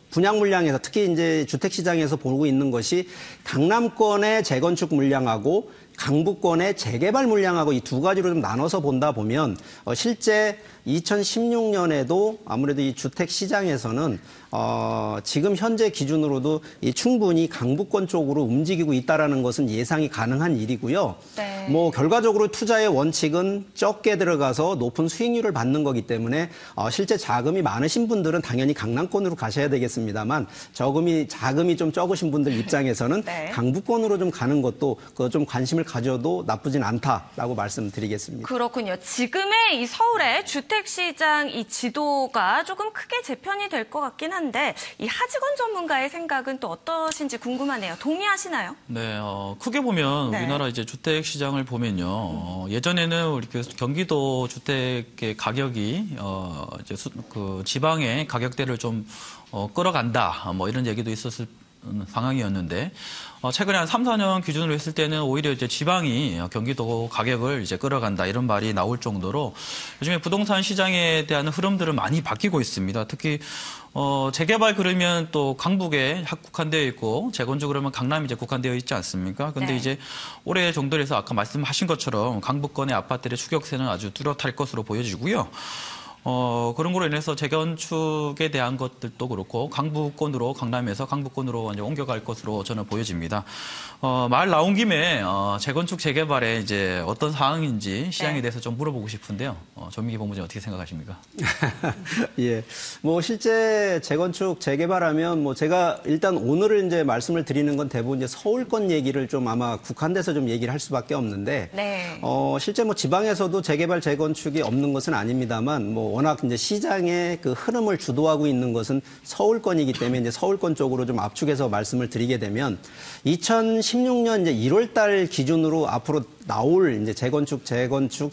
S2: 분양 물량에서 특히 이제 주택 시장에서 보고 있는 것이 강남권의 재건축 물량하고 강북권의 재개발 물량하고 이 두 가지로 좀 나눠서 본다 보면 실제 2016년에도 아무래도 이 주택 시장에서는 지금 현재 기준으로도 충분히 강북권 쪽으로 움직이고 있다라는 것은 예상이 가능한 일이고요.
S1: 네.
S2: 뭐 결과적으로 투자의 원칙은 적게 들어가서 높은 수익률을 받는 거기 때문에 실제 자금이 많으신 분들은 당연히 강남권으로 가셔야 되겠습니다만 자금이 좀 적으신 분들 입장에서는
S1: 네.
S2: 강북권으로 좀 가는 것도 좀 관심을 가져도 나쁘진 않다라고 말씀드리겠습니다.
S1: 그렇군요. 지금의 이 서울의 주택시장 이 지도가 조금 크게 재편이 될 것 같긴 한데 이 하직원 전문가의 생각은 또 어떠신지 궁금하네요. 동의하시나요?
S3: 네, 크게 보면
S1: 네.
S3: 우리나라 이제 주택 시장을 보면요. 예전에는 우리 경기도 주택의 가격이 이제 그 지방의 가격대를 좀 끌어간다. 뭐 이런 얘기도 있었을 상황이었는데 최근에 한 3, 4년 기준으로 했을 때는 오히려 이제 지방이 경기도 가격을 이제 끌어간다 이런 말이 나올 정도로 요즘에 부동산 시장에 대한 흐름들은 많이 바뀌고 있습니다. 특히 재개발 그러면 또 강북에 국한되어 있고 재건축 그러면 강남이 이제 국한되어 있지 않습니까? 근데
S1: 네.
S3: 이제 올해 정도에서 아까 말씀하신 것처럼 강북권의 아파트의 추격세는 아주 뚜렷할 것으로 보여지고요. 그런 거로 인해서 재건축에 대한 것들도 그렇고 강남에서 강북권으로 이제 옮겨갈 것으로 저는 보여집니다. 말 나온 김에 재건축 재개발에 이제 어떤 상황인지 시장에
S1: 네.
S3: 대해서 좀 물어보고 싶은데요. 조민기 본부장님 어떻게 생각하십니까?
S2: 예. 뭐 실제 재건축 재개발하면 뭐 제가 일단 오늘을 이제 말씀을 드리는 건 대부분 이제 서울권 얘기를 좀 아마 국한돼서 좀 얘기를 할 수밖에 없는데
S1: 네.
S2: 실제 뭐 지방에서도 재개발 재건축이 없는 것은 아닙니다만 뭐 워낙 이제 시장의 그 흐름을 주도하고 있는 것은 서울권이기 때문에 이제 서울권 쪽으로 좀 압축해서 말씀을 드리게 되면 2016년 이제 1월 달 기준으로 앞으로 나올 이제 재건축,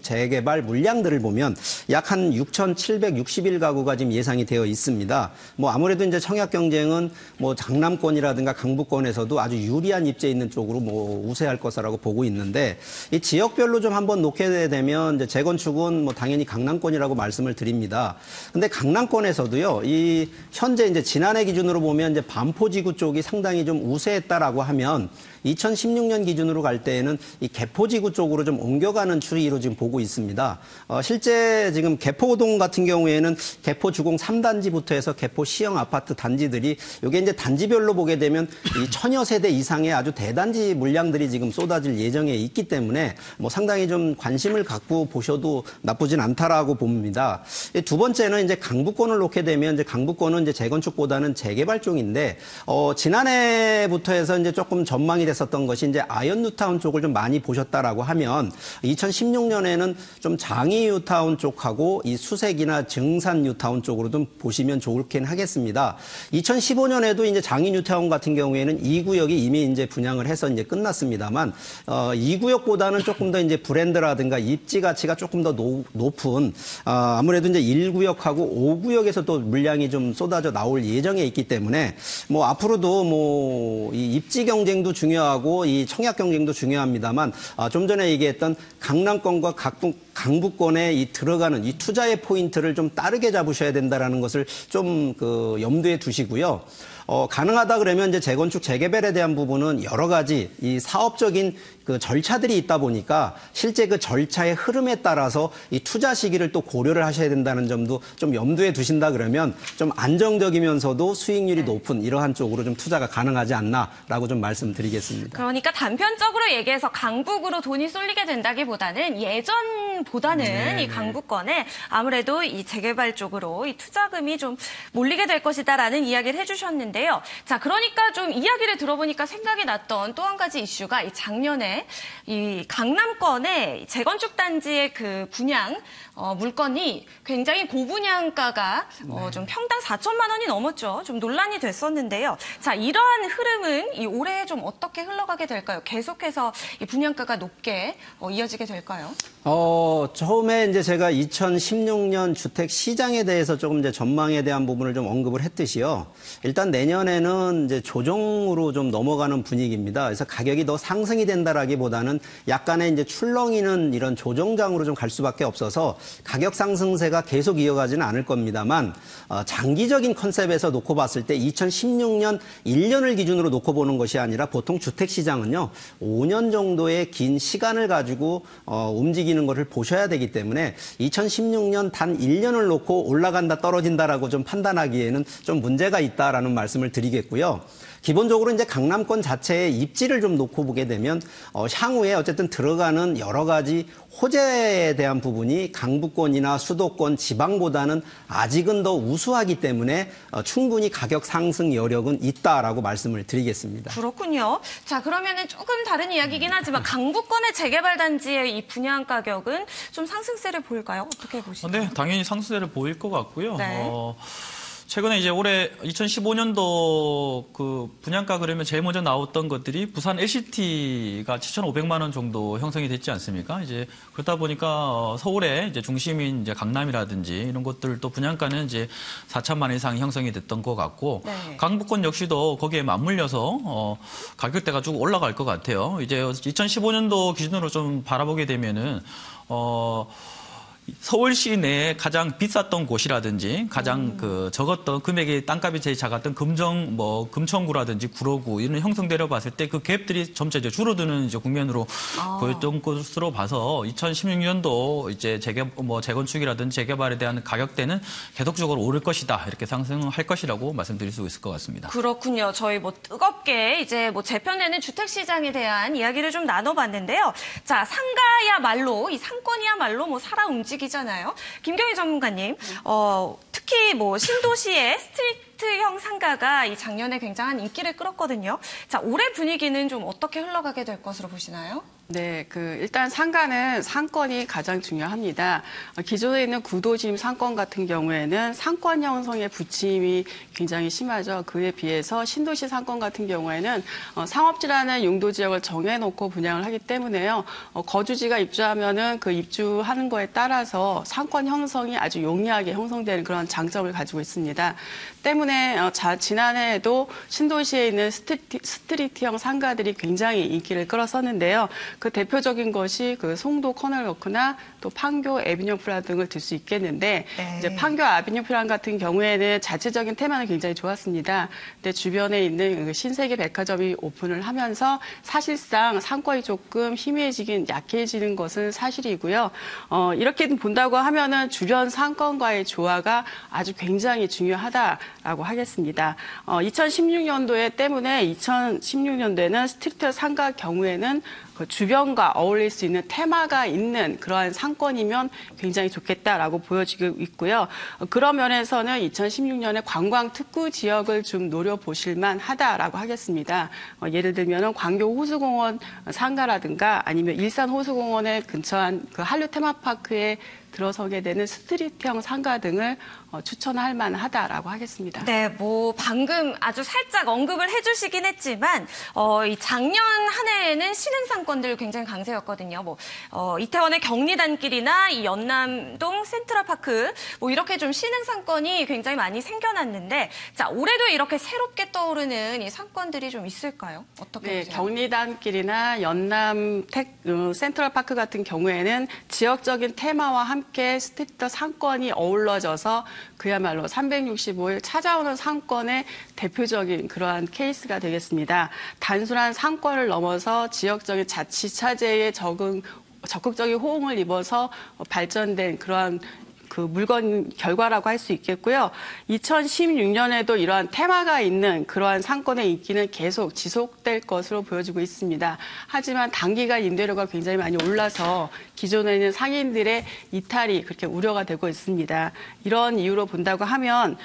S2: 재개발 물량들을 보면 약 한 6,761가구가 지금 예상이 되어 있습니다. 뭐 아무래도 이제 청약 경쟁은 뭐 강남권이라든가 강북권에서도 아주 유리한 입지에 있는 쪽으로 뭐 우세할 것이라고 보고 있는데 이 지역별로 좀 한번 놓게 되면 이제 재건축은 뭐 당연히 강남권이라고 말씀을 드리면 드립니다. 근데 강남권에서도요, 이 현재 이제 지난해 기준으로 보면 이제 반포지구 쪽이 상당히 좀 우세했다라고 하면 2016년 기준으로 갈 때에는 이 개포지구 쪽으로 좀 옮겨가는 추이로 지금 보고 있습니다. 실제 지금 개포동 같은 경우에는 개포 주공 3단지부터 해서 개포 시형 아파트 단지들이 이게 이제 단지별로 보게 되면 이 1000여 세대 이상의 아주 대단지 물량들이 지금 쏟아질 예정에 있기 때문에 뭐 상당히 좀 관심을 갖고 보셔도 나쁘진 않다라고 봅니다. 두 번째는 이제 강북권을 놓게 되면 이제 강북권은 이제 재건축보다는 재개발 쪽인데 지난해부터 해서 이제 조금 전망이 됐었던 것이 이제 아현 뉴타운 쪽을 좀 많이 보셨다라고 하면 2016년에는 좀 장이 뉴타운 쪽하고 이 수색이나 증산 뉴타운 쪽으로 좀 보시면 좋긴 하겠습니다. 2015년에도 이제 장이 뉴타운 같은 경우에는 2구역이 이미 이제 분양을 해서 이제 끝났습니다만 2구역보다는 조금 더 이제 브랜드라든가 입지 가치가 조금 더 높은 아무래도 이제 1구역하고 5구역에서 또 물량이 좀 쏟아져 나올 예정에 있기 때문에 뭐 앞으로도 뭐 이 입지 경쟁도 중요하고 이 청약 경쟁도 중요합니다만 좀 전에 얘기했던 강남권과 강북권에 이 들어가는 이 투자의 포인트를 좀 다르게 잡으셔야 된다라는 것을 좀 염두에 두시고요. 가능하다 그러면 이제 재건축 재개발에 대한 부분은 여러 가지 이 사업적인 그 절차들이 있다 보니까 실제 그 절차의 흐름에 따라서 이 투자 시기를 또 고려를 하셔야 된다는 점도 좀 염두에 두신다 그러면 좀 안정적이면서도 수익률이 높은 이러한 쪽으로 좀 투자가 가능하지 않나라고 좀 말씀드리겠습니다.
S1: 그러니까 단편적으로 얘기해서 강북으로 돈이 쏠리게 된다기보다는 예전보다는 이 강북권에 아무래도 이 재개발 쪽으로 이 투자금이 좀 몰리게 될 것이다라는 이야기를 해주셨는데요. 자, 그러니까 좀 이야기를 들어보니까 생각이 났던 또 한 가지 이슈가 이 작년에 이 강남권의 재건축 단지의 그 분양 물건이 굉장히 고분양가가 좀 평당 4천만 원이 넘었죠. 좀 논란이 됐었는데요. 자, 이러한 흐름은 이 올해 좀 어떻게 흘러가게 될까요? 계속해서 이 분양가가 높게 이어지게 될까요?
S2: 처음에 이제 제가 2016년 주택 시장에 대해서 조금 이제 전망에 대한 부분을 좀 언급을 했듯이요. 일단 내년에는 이제 조정으로 좀 넘어가는 분위기입니다. 그래서 가격이 더 상승이 된다라기보다는 약간의 이제 출렁이는 이런 조정장으로 좀 갈 수밖에 없어서 가격 상승세가 계속 이어가지는 않을 겁니다만 장기적인 컨셉에서 놓고 봤을 때 2016년 1년을 기준으로 놓고 보는 것이 아니라 보통 주택 시장은요 5년 정도의 긴 시간을 가지고 움직이는 것을 보셔야 되기 때문에 2016년 단 1년을 놓고 올라간다 떨어진다라고 좀 판단하기에는 좀 문제가 있다라는 말씀을 드리겠고요. 기본적으로 이제 강남권 자체의 입지를 좀 놓고 보게 되면 향후에 어쨌든 들어가는 여러 가지 호재에 대한 부분이 강북권이나 수도권, 지방보다는 아직은 더 우수하기 때문에 충분히 가격 상승 여력은 있다라고 말씀을 드리겠습니다.
S1: 그렇군요. 자, 그러면은 조금 다른 이야기긴 하지만 강북권의 재개발 단지의 이 분양 가격은 좀 상승세를 보일까요? 어떻게 보시나요?
S3: 네, 당연히 상승세를 보일 것 같고요.
S1: 네.
S3: 최근에 이제 올해 2015년도 그 분양가 그러면 제일 먼저 나왔던 것들이 부산 LCT가 7,500만 원 정도 형성이 됐지 않습니까? 이제 그러다 보니까 서울의 이제 중심인 이제 강남이라든지 이런 것들도 분양가는 이제 4천만 원 이상 형성이 됐던 것 같고
S1: 네.
S3: 강북권 역시도 거기에 맞물려서 가격대가 쭉 올라갈 것 같아요. 이제 2015년도 기준으로 좀 바라보게 되면은 서울시 내에 가장 비쌌던 곳이라든지 가장 적었던 금액의 땅값이 제일 작았던 금천구라든지 구로구 이런 형성되려 봤을 때 그 갭들이 점차 이제 줄어드는 이제 국면으로 보였던 것으로 봐서 2016년도 이제 재건축이라든지 재개발에 대한 가격대는 계속적으로 오를 것이다 이렇게 상승할 것이라고 말씀드릴 수 있을 것 같습니다.
S1: 그렇군요. 저희 뜨겁게 이제 재편되는 주택 시장에 대한 이야기를 좀 나눠봤는데요. 자, 상가야말로 이 상권이야말로 살아 움직이잖아요. 김경희 전문가님, 특히 신도시의 스트리트형 상가가 이 작년에 굉장한 인기를 끌었거든요. 자, 올해 분위기는 좀 어떻게 흘러가게 될 것으로 보시나요?
S4: 네, 일단 상가는 상권이 가장 중요합니다. 기존에 있는 구도심 상권 같은 경우에는 상권 형성의 부침이 굉장히 심하죠. 그에 비해서 신도시 상권 같은 경우에는 상업지라는 용도 지역을 정해놓고 분양을 하기 때문에요. 거주지가 입주하면은 그 입주하는 거에 따라서 상권 형성이 아주 용이하게 형성되는 그런 장점을 가지고 있습니다. 때문에 지난해에도 신도시에 있는 스트리트형 상가들이 굉장히 인기를 끌었었는데요. 그 대표적인 것이 그 송도 커널워크나 또 판교 에비뉴 플라 등을 들 수 있겠는데
S1: 네.
S4: 이제 판교 에비뉴 플라 같은 경우에는 자체적인 테마는 굉장히 좋았습니다. 근데 주변에 있는 그 신세계 백화점이 오픈을 하면서 사실상 상권이 조금 희미해지긴 약해지는 것은 사실이고요. 이렇게 본다고 하면은 주변 상권과의 조화가 아주 굉장히 중요하다라고 하겠습니다. 2016년도에 때문에 2016년도에는 스트리트 상가 경우에는 그 주변과 어울릴 수 있는 테마가 있는 그러한 상권이면 굉장히 좋겠다라고 보여지고 있고요. 그런 면에서는 2016년에 관광 특구 지역을 좀 노려보실 만하다라고 하겠습니다. 예를 들면 광교 호수공원 상가라든가 아니면 일산 호수공원에 근처한 그 한류 테마파크에 들어서게 되는 스트리트형 상가 등을 추천할 만하다라고 하겠습니다.
S1: 네, 뭐 방금 아주 살짝 언급을 해주시긴 했지만 이 작년 한 해에는 신흥 상권들 굉장히 강세였거든요. 뭐 이태원의 경리단길이나 이 연남동 센트럴파크 뭐 이렇게 좀 신흥 상권이 굉장히 많이 생겨났는데 자 올해도 이렇게 새롭게 떠오르는 이 상권들이 좀 있을까요? 어떻게
S4: 네,
S1: 보세요?
S4: 경리단길이나 연남 센트럴파크 같은 경우에는 지역적인 테마와 함께 스트리트 상권이 어우러져서 그야말로 365일 찾아오는 상권의 대표적인 그러한 케이스가 되겠습니다. 단순한 상권을 넘어서 지역적인 자치차제에 적극적인 호응을 입어서 발전된 그러한 그 물건 결과라고 할 수 있겠고요. 2016년에도 이러한 테마가 있는 그러한 상권의 인기는 계속 지속될 것으로 보여지고 있습니다. 하지만 단기간 임대료가 굉장히 많이 올라서 기존에 있는 상인들의 이탈이 그렇게 우려가 되고 있습니다. 이런 이유로 본다고 하면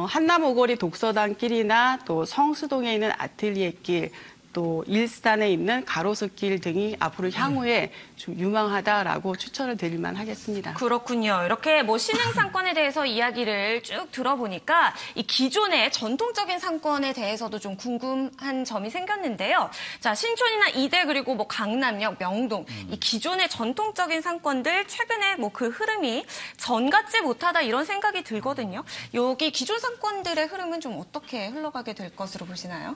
S4: 한남 오거리 독서단길이나 또 성수동에 있는 아틀리에길 또 일산에 있는 가로수길 등이 앞으로 향후에 좀 유망하다라고 추천을 드릴 만하겠습니다.
S1: 그렇군요. 이렇게 뭐 신흥 상권에 대해서 이야기를 쭉 들어보니까 이 기존의 전통적인 상권에 대해서도 좀 궁금한 점이 생겼는데요. 자, 신촌이나 이대 그리고 뭐 강남역, 명동 이 기존의 전통적인 상권들 최근에 뭐 그 흐름이 전 같지 못하다 이런 생각이 들거든요. 여기 기존 상권들의 흐름은 좀 어떻게 흘러가게 될 것으로 보시나요?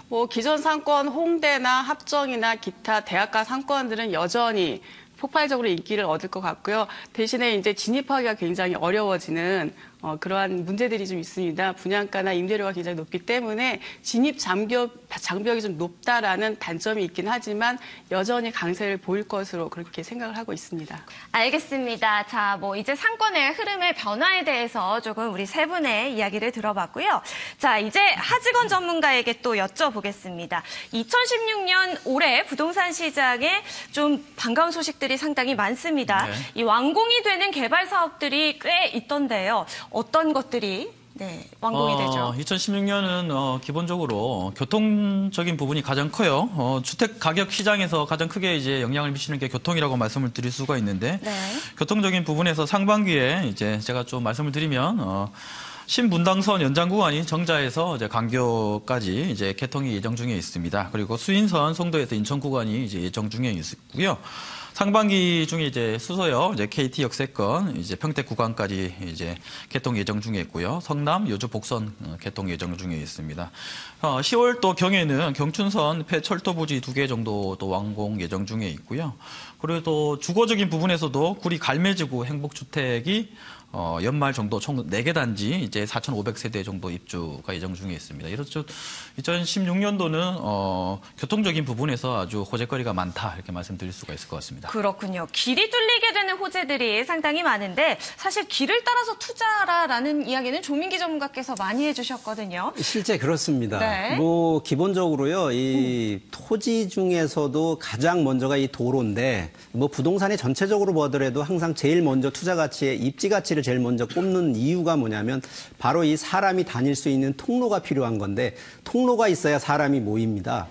S4: 뭐 기존 상권 홍대나 합정이나 기타 대학가 상권들은 여전히 폭발적으로 인기를 얻을 것 같고요. 대신에 이제 진입하기가 굉장히 어려워지는 그러한 문제들이 좀 있습니다. 분양가나 임대료가 굉장히 높기 때문에 진입 장벽이 좀 높다라는 단점이 있긴 하지만 여전히 강세를 보일 것으로 그렇게 생각을 하고 있습니다.
S1: 알겠습니다. 자, 뭐 이제 상권의 흐름의 변화에 대해서 조금 우리 세 분의 이야기를 들어봤고요. 자, 이제 하직원 전문가에게 또 여쭤보겠습니다. 2016년 올해 부동산 시장에 좀 반가운 소식들이 상당히 많습니다.
S3: 네.
S1: 이 완공이 되는 개발 사업들이 꽤 있던데요. 어떤 것들이 완공이 되죠?
S3: 2016년은 기본적으로 교통적인 부분이 가장 커요. 주택 가격 시장에서 가장 크게 이제 영향을 미치는 게 교통이라고 말씀을 드릴 수가 있는데
S1: 네.
S3: 교통적인 부분에서 상반기에 이제 제가 좀 말씀을 드리면 신분당선 연장 구간이 정자에서 이제 강교까지 이제 개통이 예정 중에 있습니다. 그리고 수인선 송도에서 인천 구간이 이제 예정 중에 있고요. 상반기 중에 이제 수서역, 이제 KT 역세권, 이제 평택 구간까지 이제 개통 예정 중에 있고요. 성남, 여주 복선 개통 예정 중에 있습니다. 10월 또 경에는 경춘선 폐철도 부지 2개 정도 또 완공 예정 중에 있고요. 그리고 또 주거적인 부분에서도 구리 갈매지구 행복주택이 연말 정도 총 4개 단지 이제 4,500세대 정도 입주가 예정 중에 있습니다. 이렇죠. 2016년도는 교통적인 부분에서 아주 호재거리가 많다 이렇게 말씀드릴 수가 있을 것 같습니다.
S1: 그렇군요. 길이 뚫리게 되는 호재들이 상당히 많은데 사실 길을 따라서 투자하라라는 이야기는 조민기 전문가께서 많이 해주셨거든요.
S2: 실제 그렇습니다.
S1: 네.
S2: 뭐 기본적으로요, 이 토지 중에서도 가장 먼저가 이 도로인데, 뭐 부동산이 전체적으로 보더라도 항상 제일 먼저 투자 가치에 입지 가치를 제일 먼저 꼽는 이유가 뭐냐면 바로 이 사람이 다닐 수 있는 통로가 필요한 건데 통로가 있어야 사람이 모입니다.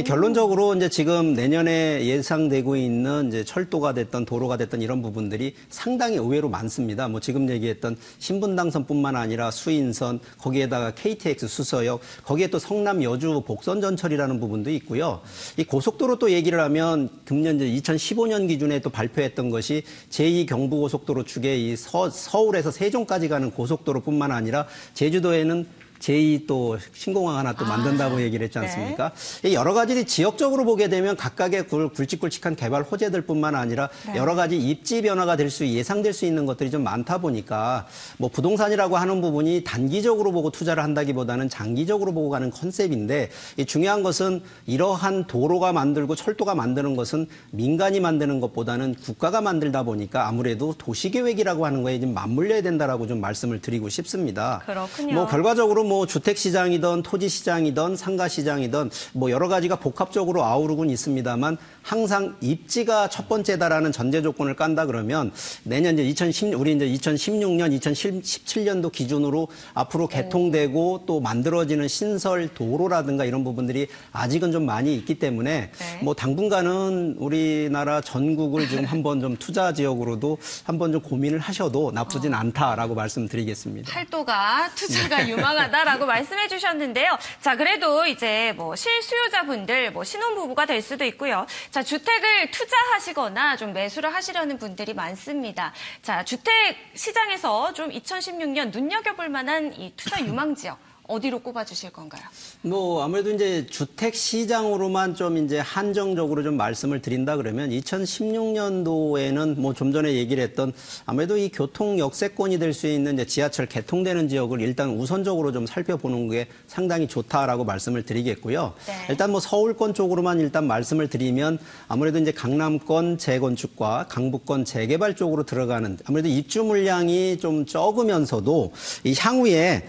S2: 결론적으로 이제 지금 내년에 예상되고 있는 이제 철도가 됐던 도로가 됐던 이런 부분들이 상당히 의외로 많습니다. 뭐 지금 얘기했던 신분당선뿐만 아니라 수인선, 거기에다가 KTX 수서역, 거기에 또 성남 여주 복선 전철이라는 부분도 있고요. 이 고속도로 또 얘기를 하면 금년 이제 2015년 기준에 또 발표했던 것이 제2경부고속도로 축의 이 서울에서 세종까지 가는 고속도로뿐만 아니라 제주도에는 제2 또 신공항 하나 또 만든다고 얘기를 했지 않습니까? 여러 가지 지역적으로 보게 되면 각각의 굵직굵직한 개발 호재들뿐만 아니라 여러 가지 입지 변화가 될 수 예상될 수 있는 것들이 좀 많다 보니까 뭐 부동산이라고 하는 부분이 단기적으로 보고 투자를 한다기보다는 장기적으로 보고 가는 컨셉인데 이 중요한 것은 이러한 도로가 만들고 철도가 만드는 것은 민간이 만드는 것보다는 국가가 만들다 보니까 아무래도 도시계획이라고 하는 거에 좀 맞물려야 된다라고 좀 말씀을 드리고 싶습니다.
S1: 그렇군요.
S2: 뭐 결과적으로 뭐 주택시장이든 토지시장이든 상가시장이든 뭐 여러 가지가 복합적으로 아우르곤 있습니다만 항상 입지가 첫 번째다라는 전제 조건을 깐다 그러면 내년 이제 우리 이제 2016년, 2017년도 기준으로 앞으로 개통되고 또 만들어지는 신설 도로라든가 이런 부분들이 아직은 좀 많이 있기 때문에 뭐 당분간은 우리나라 전국을 지금 한번 좀 투자 지역으로도 한번 좀 고민을 하셔도 나쁘진 않다라고 말씀드리겠습니다.
S1: 팔도가 투자가 유망하다라고 말씀해 주셨는데요. 자, 그래도 이제 뭐 실수요자분들, 뭐 신혼부부가 될 수도 있고요. 자, 주택을 투자하시거나 좀 매수를 하시려는 분들이 많습니다. 자, 주택 시장에서 좀 2016년 눈여겨볼 만한 이 투자 유망 지역. 어디로 꼽아주실 건가요?
S2: 뭐 아무래도 이제 주택 시장으로만 좀 이제 한정적으로 좀 말씀을 드린다 그러면 2016년도에는 뭐 좀 전에 얘기를 했던 아무래도 이 교통 역세권이 될 수 있는 이제 지하철 개통되는 지역을 일단 우선적으로 좀 살펴보는 게 상당히 좋다라고 말씀을 드리겠고요. 일단 뭐 서울권 쪽으로만 일단 말씀을 드리면 아무래도 이제 강남권 재건축과 강북권 재개발 쪽으로 들어가는 아무래도 입주 물량이 좀 적으면서도 이 향후에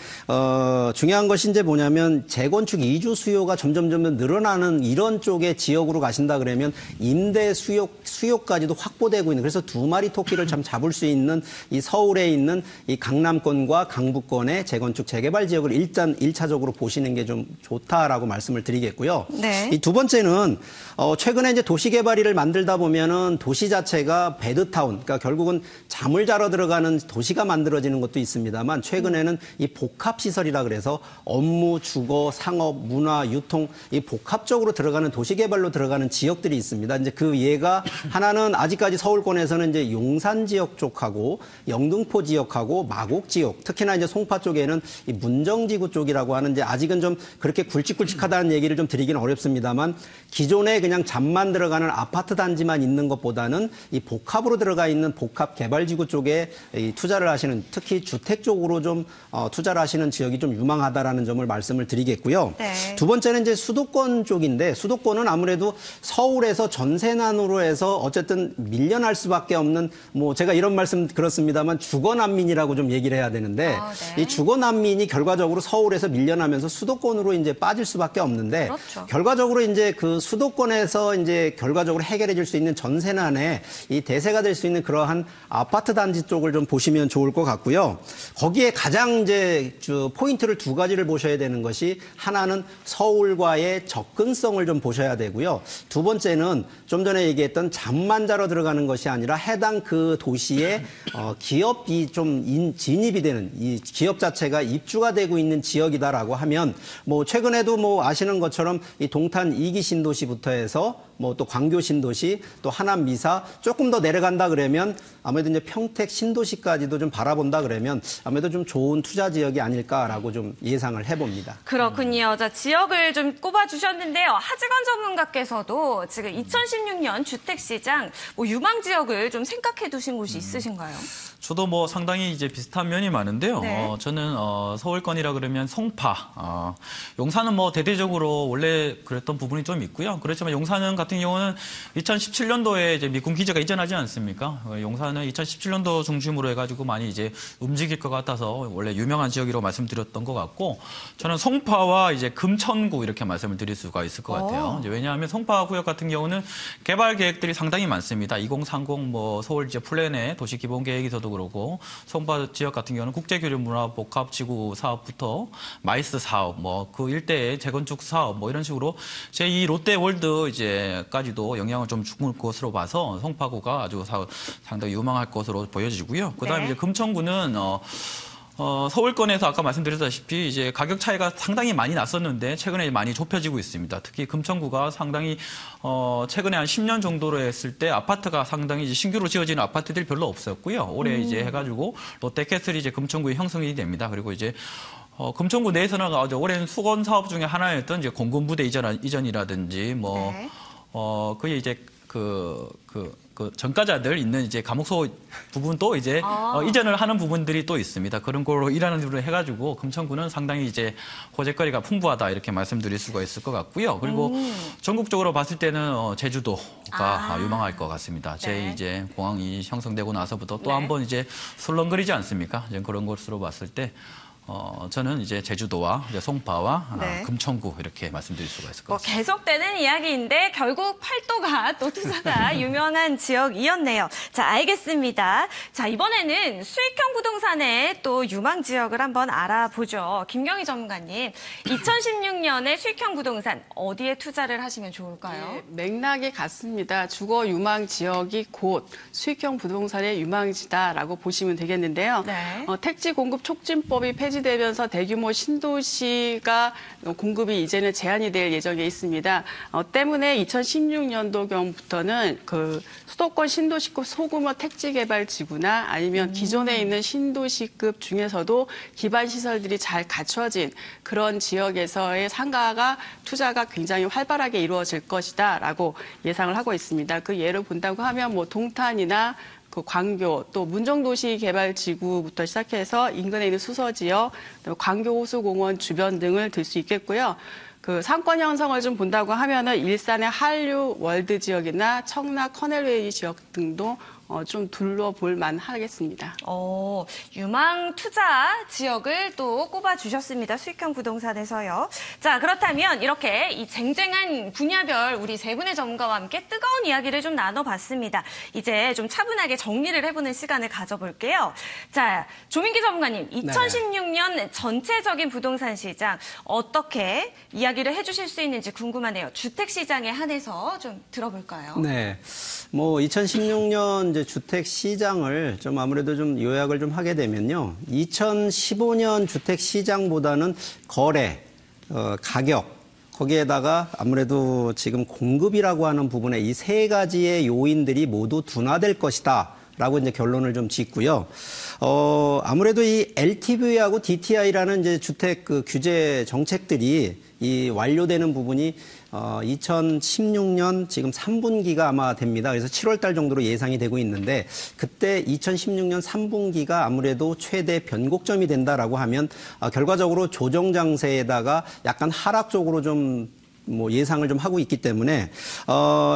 S2: 중요한 것이 이제 뭐냐면 재건축 이주 수요가 점점 늘어나는 이런 쪽의 지역으로 가신다 그러면 임대 수요까지도 확보되고 있는 그래서 두 마리 토끼를 참 잡을 수 있는 이 서울에 있는 이 강남권과 강북권의 재건축 재개발 지역을 일단 1차적으로 보시는 게 좀 좋다라고 말씀을 드리겠고요. 이 두 번째는 최근에 이제 도시개발을 만들다 보면은 도시 자체가 베드타운 그러니까 결국은 잠을 자러 들어가는 도시가 만들어지는 것도 있습니다만 최근에는 이 복합시설이라 그래서 업무, 주거, 상업, 문화, 유통 이 복합적으로 들어가는 도시개발로 들어가는 지역들이 있습니다. 이제 그 예가 하나는 아직까지 서울권에서는 이제 용산 지역 쪽하고 영등포 지역하고 마곡 지역, 특히나 이제 송파 쪽에는 이 문정지구 쪽이라고 하는 이제 아직은 좀 그렇게 굵직굵직하다는 얘기를 좀 드리기는 어렵습니다만 기존에 그냥 잠만 들어가는 아파트 단지만 있는 것보다는 이 복합으로 들어가 있는 복합 개발지구 쪽에 이 투자를 하시는 특히 주택 쪽으로 좀 투자를 하시는 지역이 좀 유망하다라는 점을 말씀을 드리겠고요. 두 번째는 이제 수도권 쪽인데 수도권은 아무래도 서울에서 전세난으로 해서 어쨌든 밀려날 수밖에 없는 뭐 제가 이런 말씀 그렇습니다만 주거난민이라고 좀 얘기를 해야 되는데 이 주거난민이 결과적으로 서울에서 밀려나면서 수도권으로 이제 빠질 수밖에 없는데 결과적으로 이제 그 수도권에서 이제 결과적으로 해결해질 수 있는 전세난에 이 대세가 될 수 있는 그러한 아파트 단지 쪽을 좀 보시면 좋을 것 같고요. 거기에 가장 이제 포인트를 두 가지를 보셔야 되는 것이 하나는 서울과의 접근성을 좀 보셔야 되고요. 두 번째는 좀 전에 얘기했던 잠만 자러 들어가는 것이 아니라 해당 그 도시에 기업이 좀 진입이 되는 이 기업 자체가 입주가 되고 있는 지역이다라고 하면 뭐 최근에도 뭐 아시는 것처럼 이 동탄 2기 신도시부터 해서 뭐 또 광교 신도시 또 하남 미사 조금 더 내려간다 그러면 아무래도 이제 평택 신도시까지도 좀 바라본다 그러면 아무래도 좀 좋은 투자 지역이 아닐까라고 좀 예상을 해봅니다.
S1: 그렇군요. 자, 지역을 좀 꼽아주셨는데요. 하지건 전문가께서도 지금 2016년 주택시장 뭐 유망 지역을 좀 생각해 두신 곳이 있으신가요?
S3: 저도 뭐 상당히 이제 비슷한 면이 많은데요. 저는 서울권이라 그러면 송파, 용산은 뭐 대대적으로 원래 그랬던 부분이 좀 있고요. 그렇지만 용산은 같은 경우는 2017년도에 이제 미군 기지가 이전하지 않습니까? 용산은 2017년도 중심으로 해가지고 많이 이제 움직일 것 같아서 원래 유명한 지역이라고 말씀드렸던 것 같고, 저는 송파와 이제 금천구 이렇게 말씀을 드릴 수가 있을 것 같아요. 이제 왜냐하면 송파 구역 같은 경우는 개발 계획들이 상당히 많습니다. 2030 뭐 서울 이제 플랜의 도시 기본 계획에서도 그렇고 송파 지역 같은 경우는 국제교류문화 복합지구 사업부터 마이스 사업, 뭐 그 일대의 재건축 사업, 뭐 이런 식으로 제2 롯데월드 이제까지도 영향을 좀 줄 것으로 봐서 송파구가 아주 상당히 유망할 것으로 보여지고요. 그다음에 이제 금천구는 서울권에서 아까 말씀드렸다시피 이제 가격 차이가 상당히 많이 났었는데 최근에 많이 좁혀지고 있습니다. 특히 금천구가 상당히 최근에 한 10년 정도로 했을 때 아파트가 상당히 이제 신규로 지어지는 아파트들이 별로 없었고요. 올해 이제 해가지고 롯데캐슬이 이제 금천구에 형성이 됩니다. 그리고 이제 금천구 내에서는 아주 오랜 수건 사업 중에 하나였던 이제 공군부대 이전이라든지 뭐
S1: 네.
S3: 그게 이제 그 전과자들 있는 이제 감옥소 부분도 이제 이전을 하는 부분들이 또 있습니다. 그런 걸로 일하는 으로 해가지고 금천구는 상당히 이제 호재거리가 풍부하다 이렇게 말씀드릴 수가 있을 것 같고요. 그리고 전국적으로 봤을 때는 제주도가 유망할 것 같습니다. 제 이제 공항이 형성되고 나서부터 또 한 번 이제 술렁거리지 않습니까? 이제 그런 것으로 봤을 때. 저는 이제 제주도와 이제 송파와 금천구 이렇게 말씀드릴 수가 있을 것 같습니다.
S1: 계속되는 이야기인데 결국 팔도가 또 투자가 유명한 지역이었네요. 자, 알겠습니다. 자, 이번에는 수익형 부동산의 또 유망 지역을 한번 알아보죠. 김경희 전문가님, 2016년에 수익형 부동산 어디에 투자를 하시면 좋을까요?
S4: 네, 맥락이 같습니다. 주거 유망 지역이 곧 수익형 부동산의 유망지다라고 보시면 되겠는데요.
S1: 네.
S4: 택지 공급 촉진법이 폐지되면서 대규모 신도시가 공급이 이제는 제한이 될 예정에 있습니다. 때문에 2016년도경부터는 그 수도권 신도시급 소규모 택지 개발 지구나 아니면 기존에 있는 신도시급 중에서도 기반 시설들이 잘 갖춰진 그런 지역에서의 상가가 투자가 굉장히 활발하게 이루어질 것이다라고 예상을 하고 있습니다. 그 예를 본다고 하면 뭐 동탄이나 그 광교, 또 문정도시 개발 지구부터 시작해서 인근에 있는 수서지역, 광교 호수공원 주변 등을 들 수 있겠고요. 그 상권 형성을 좀 본다고 하면은 일산의 한류 월드 지역이나 청라 커넬웨이 지역 등도 좀 둘러볼 만하겠습니다.
S1: 유망 투자 지역을 또 꼽아주셨습니다. 수익형 부동산에서요. 자, 그렇다면 이렇게 이 쟁쟁한 분야별 우리 세 분의 전문가와 함께 뜨거운 이야기를 좀 나눠봤습니다. 이제 좀 차분하게 정리를 해보는 시간을 가져볼게요. 자, 조민기 전문가님, 2016년 전체적인 부동산 시장 어떻게 이야기를 해주실 수 있는지 궁금하네요. 주택 시장에 한해서 좀 들어볼까요?
S2: 네. 뭐 2016년 이제 주택 시장을 좀 아무래도 좀 요약을 좀 하게 되면요. 2015년 주택 시장보다는 거래, 가격, 거기에다가 아무래도 지금 공급이라고 하는 부분에 이 세 가지의 요인들이 모두 둔화될 것이다. 라고 이제 결론을 좀 짓고요. 아무래도 이 LTV하고 DTI라는 이제 주택 그 규제 정책들이 이 완료되는 부분이 2016년 지금 3분기가 아마 됩니다. 그래서 7월 달 정도로 예상이 되고 있는데 그때 2016년 3분기가 아무래도 최대 변곡점이 된다라고 하면 결과적으로 조정 장세에다가 약간 하락 쪽으로 좀 뭐 예상을 좀 하고 있기 때문에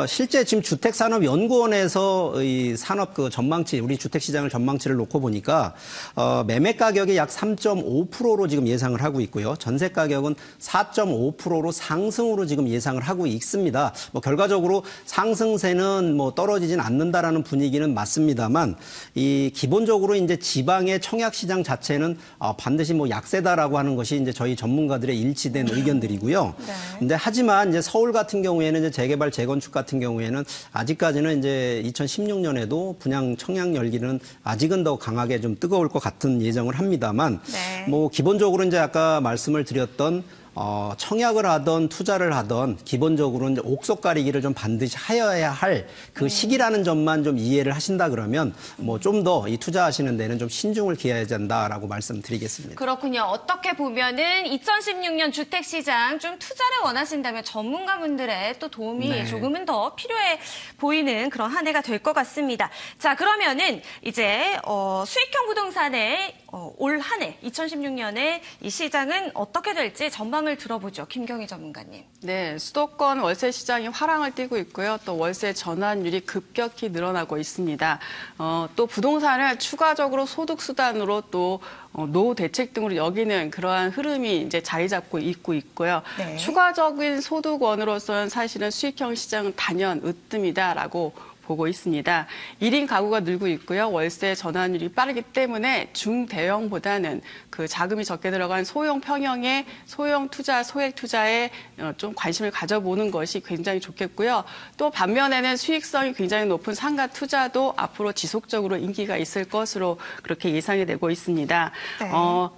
S2: 실제 지금 주택산업연구원에서 이 산업 그 전망치 우리 주택 시장을 전망치를 놓고 보니까 매매 가격이 약 3.5%로 지금 예상을 하고 있고요. 전세 가격은 4.5%로 상승으로 지금 예상을 하고 있습니다. 뭐 결과적으로 상승세는 뭐 떨어지진 않는다라는 분위기는 맞습니다만 이 기본적으로 이제 지방의 청약 시장 자체는 반드시 뭐 약세다라고 하는 것이 이제 저희 전문가들의 일치된 의견들이고요. 근데 하지만 이제 서울 같은 경우에는 이제 재개발, 재건축 같은 경우에는 아직까지는 이제 2016년에도 분양 청약 열기는 아직은 더 강하게 좀 뜨거울 것 같은 예정을 합니다만 뭐 기본적으로 이제 아까 말씀을 드렸던 청약을 하던 투자를 하던 기본적으로 이제 옥석 가리기를 좀 반드시 하여야 할 그 시기라는 점만 좀 이해를 하신다 그러면 뭐 좀 더 이 투자하시는 데는 좀 신중을 기해야 된다라고 말씀드리겠습니다.
S1: 그렇군요. 어떻게 보면은 2016년 주택 시장 좀 투자를 원하신다면 전문가분들의 또 도움이 조금은 더 필요해 보이는 그런 한 해가 될 것 같습니다. 자, 그러면은 이제 수익형 부동산의 올 한 해 2016년에 이 시장은 어떻게 될지 전망을 들어보죠. 김경희 전문가님.
S4: 네, 수도권 월세 시장이 화랑을 띠고 있고요. 또 월세 전환율이 급격히 늘어나고 있습니다. 또 부동산을 추가적으로 소득 수단으로 또 노후 대책 등으로 여기는 그러한 흐름이 이제 자리 잡고 있고요. 추가적인 소득원으로서는 사실은 수익형 시장은 단연 으뜸이다라고 보고 있습니다. 1인 가구가 늘고 있고요. 월세 전환율이 빠르기 때문에 중대형보다는 그 자금이 적게 들어간 소형 평형의 소형 투자, 소액 투자에 좀 관심을 가져보는 것이 굉장히 좋겠고요. 또 반면에는 수익성이 굉장히 높은 상가 투자도 앞으로 지속적으로 인기가 있을 것으로 그렇게 예상이 되고 있습니다.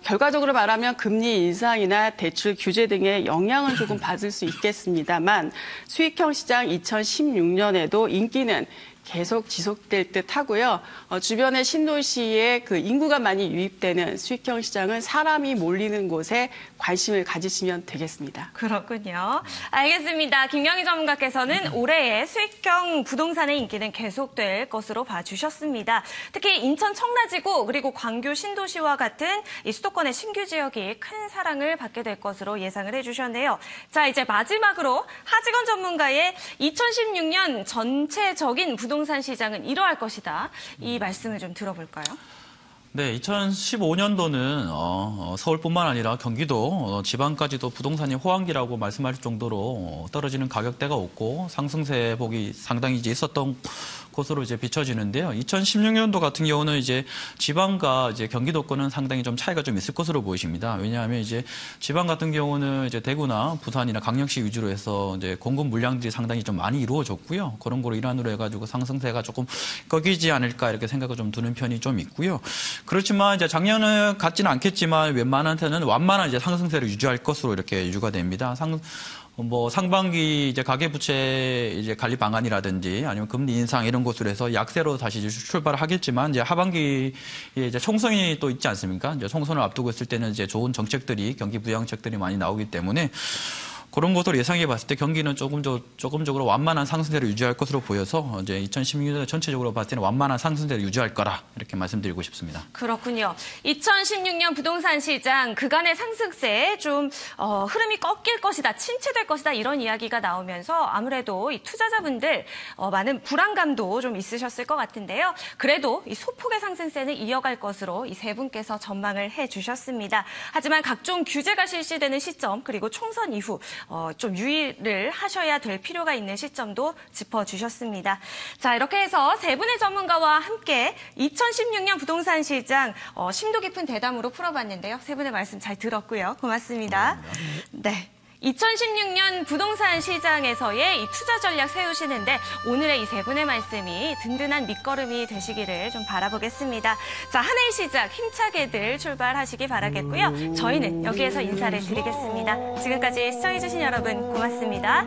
S4: 결과적으로 말하면 금리 인상이나 대출 규제 등의 영향을 조금 받을 수 있겠습니다만 수익형 시장 2016년에도 인기는 계속 지속될 듯 하고요. 주변의 신도시에 그 인구가 많이 유입되는 수익형 시장은 사람이 몰리는 곳에 관심을 가지시면 되겠습니다.
S1: 그렇군요. 알겠습니다. 김경희 전문가께서는 올해의 수익형 부동산의 인기는 계속될 것으로 봐주셨습니다. 특히 인천 청라지구 그리고 광교 신도시와 같은 이 수도권의 신규 지역이 큰 사랑을 받게 될 것으로 예상을 해주셨네요. 자, 이제 마지막으로 하직원 전문가의 2016년 전체적인 부동산 시장은 이러할 것이다. 이 말씀을 좀 들어볼까요?
S3: 네, 2015년도는 서울뿐만 아니라 경기도, 지방까지도 부동산이 호황기라고 말씀할 정도로 떨어지는 가격대가 없고 상승세 폭이 상당히 이제 있었던 것으로 이제 비춰지는데요. 2016년도 같은 경우는 이제 지방과 이제 경기도권은 상당히 좀 차이가 좀 있을 것으로 보이십니다. 왜냐하면 이제 지방 같은 경우는 이제 대구나 부산이나 강릉시 위주로 해서 이제 공급 물량들이 상당히 좀 많이 이루어졌고요. 그런 거로 일환으로 해가지고 상승세가 조금 꺾이지 않을까 이렇게 생각을 좀 드는 편이 좀 있고요. 그렇지만 이제 작년은 같지는 않겠지만 웬만한 데는 완만한 이제 상승세를 유지할 것으로 이렇게 유지가 됩니다. 상반기 이제 가계부채 이제 관리 방안이라든지 아니면 금리 인상 이런 것으로 해서 약세로 다시 출발을 하겠지만 이제 하반기에 이제 총선이 또 있지 않습니까? 이제 총선을 앞두고 있을 때는 이제 좋은 정책들이 경기 부양책들이 많이 나오기 때문에 그런 것으로 예상해 봤을 때 경기는 조금적으로 완만한 상승세를 유지할 것으로 보여서 이제 2016년에 전체적으로 봤을 때는 완만한 상승세를 유지할 거라 이렇게 말씀드리고 싶습니다.
S1: 그렇군요. 2016년 부동산 시장 그간의 상승세에 좀 흐름이 꺾일 것이다, 침체될 것이다 이런 이야기가 나오면서 아무래도 이 투자자분들 많은 불안감도 좀 있으셨을 것 같은데요. 그래도 이 소폭의 상승세는 이어갈 것으로 이 세 분께서 전망을 해주셨습니다. 하지만 각종 규제가 실시되는 시점 그리고 총선 이후 좀 유의를 하셔야 될 필요가 있는 시점도 짚어주셨습니다. 자, 이렇게 해서 세 분의 전문가와 함께 2016년 부동산 시장 심도 깊은 대담으로 풀어봤는데요. 세 분의 말씀 잘 들었고요. 고맙습니다. 네. 2016년 부동산 시장에서의 이 투자 전략 세우시는데 오늘의 이 세 분의 말씀이 든든한 밑거름이 되시기를 좀 바라보겠습니다. 자, 한 해의 시작 힘차게들 출발하시기 바라겠고요. 저희는 여기에서 인사를 드리겠습니다. 지금까지 시청해주신 여러분 고맙습니다.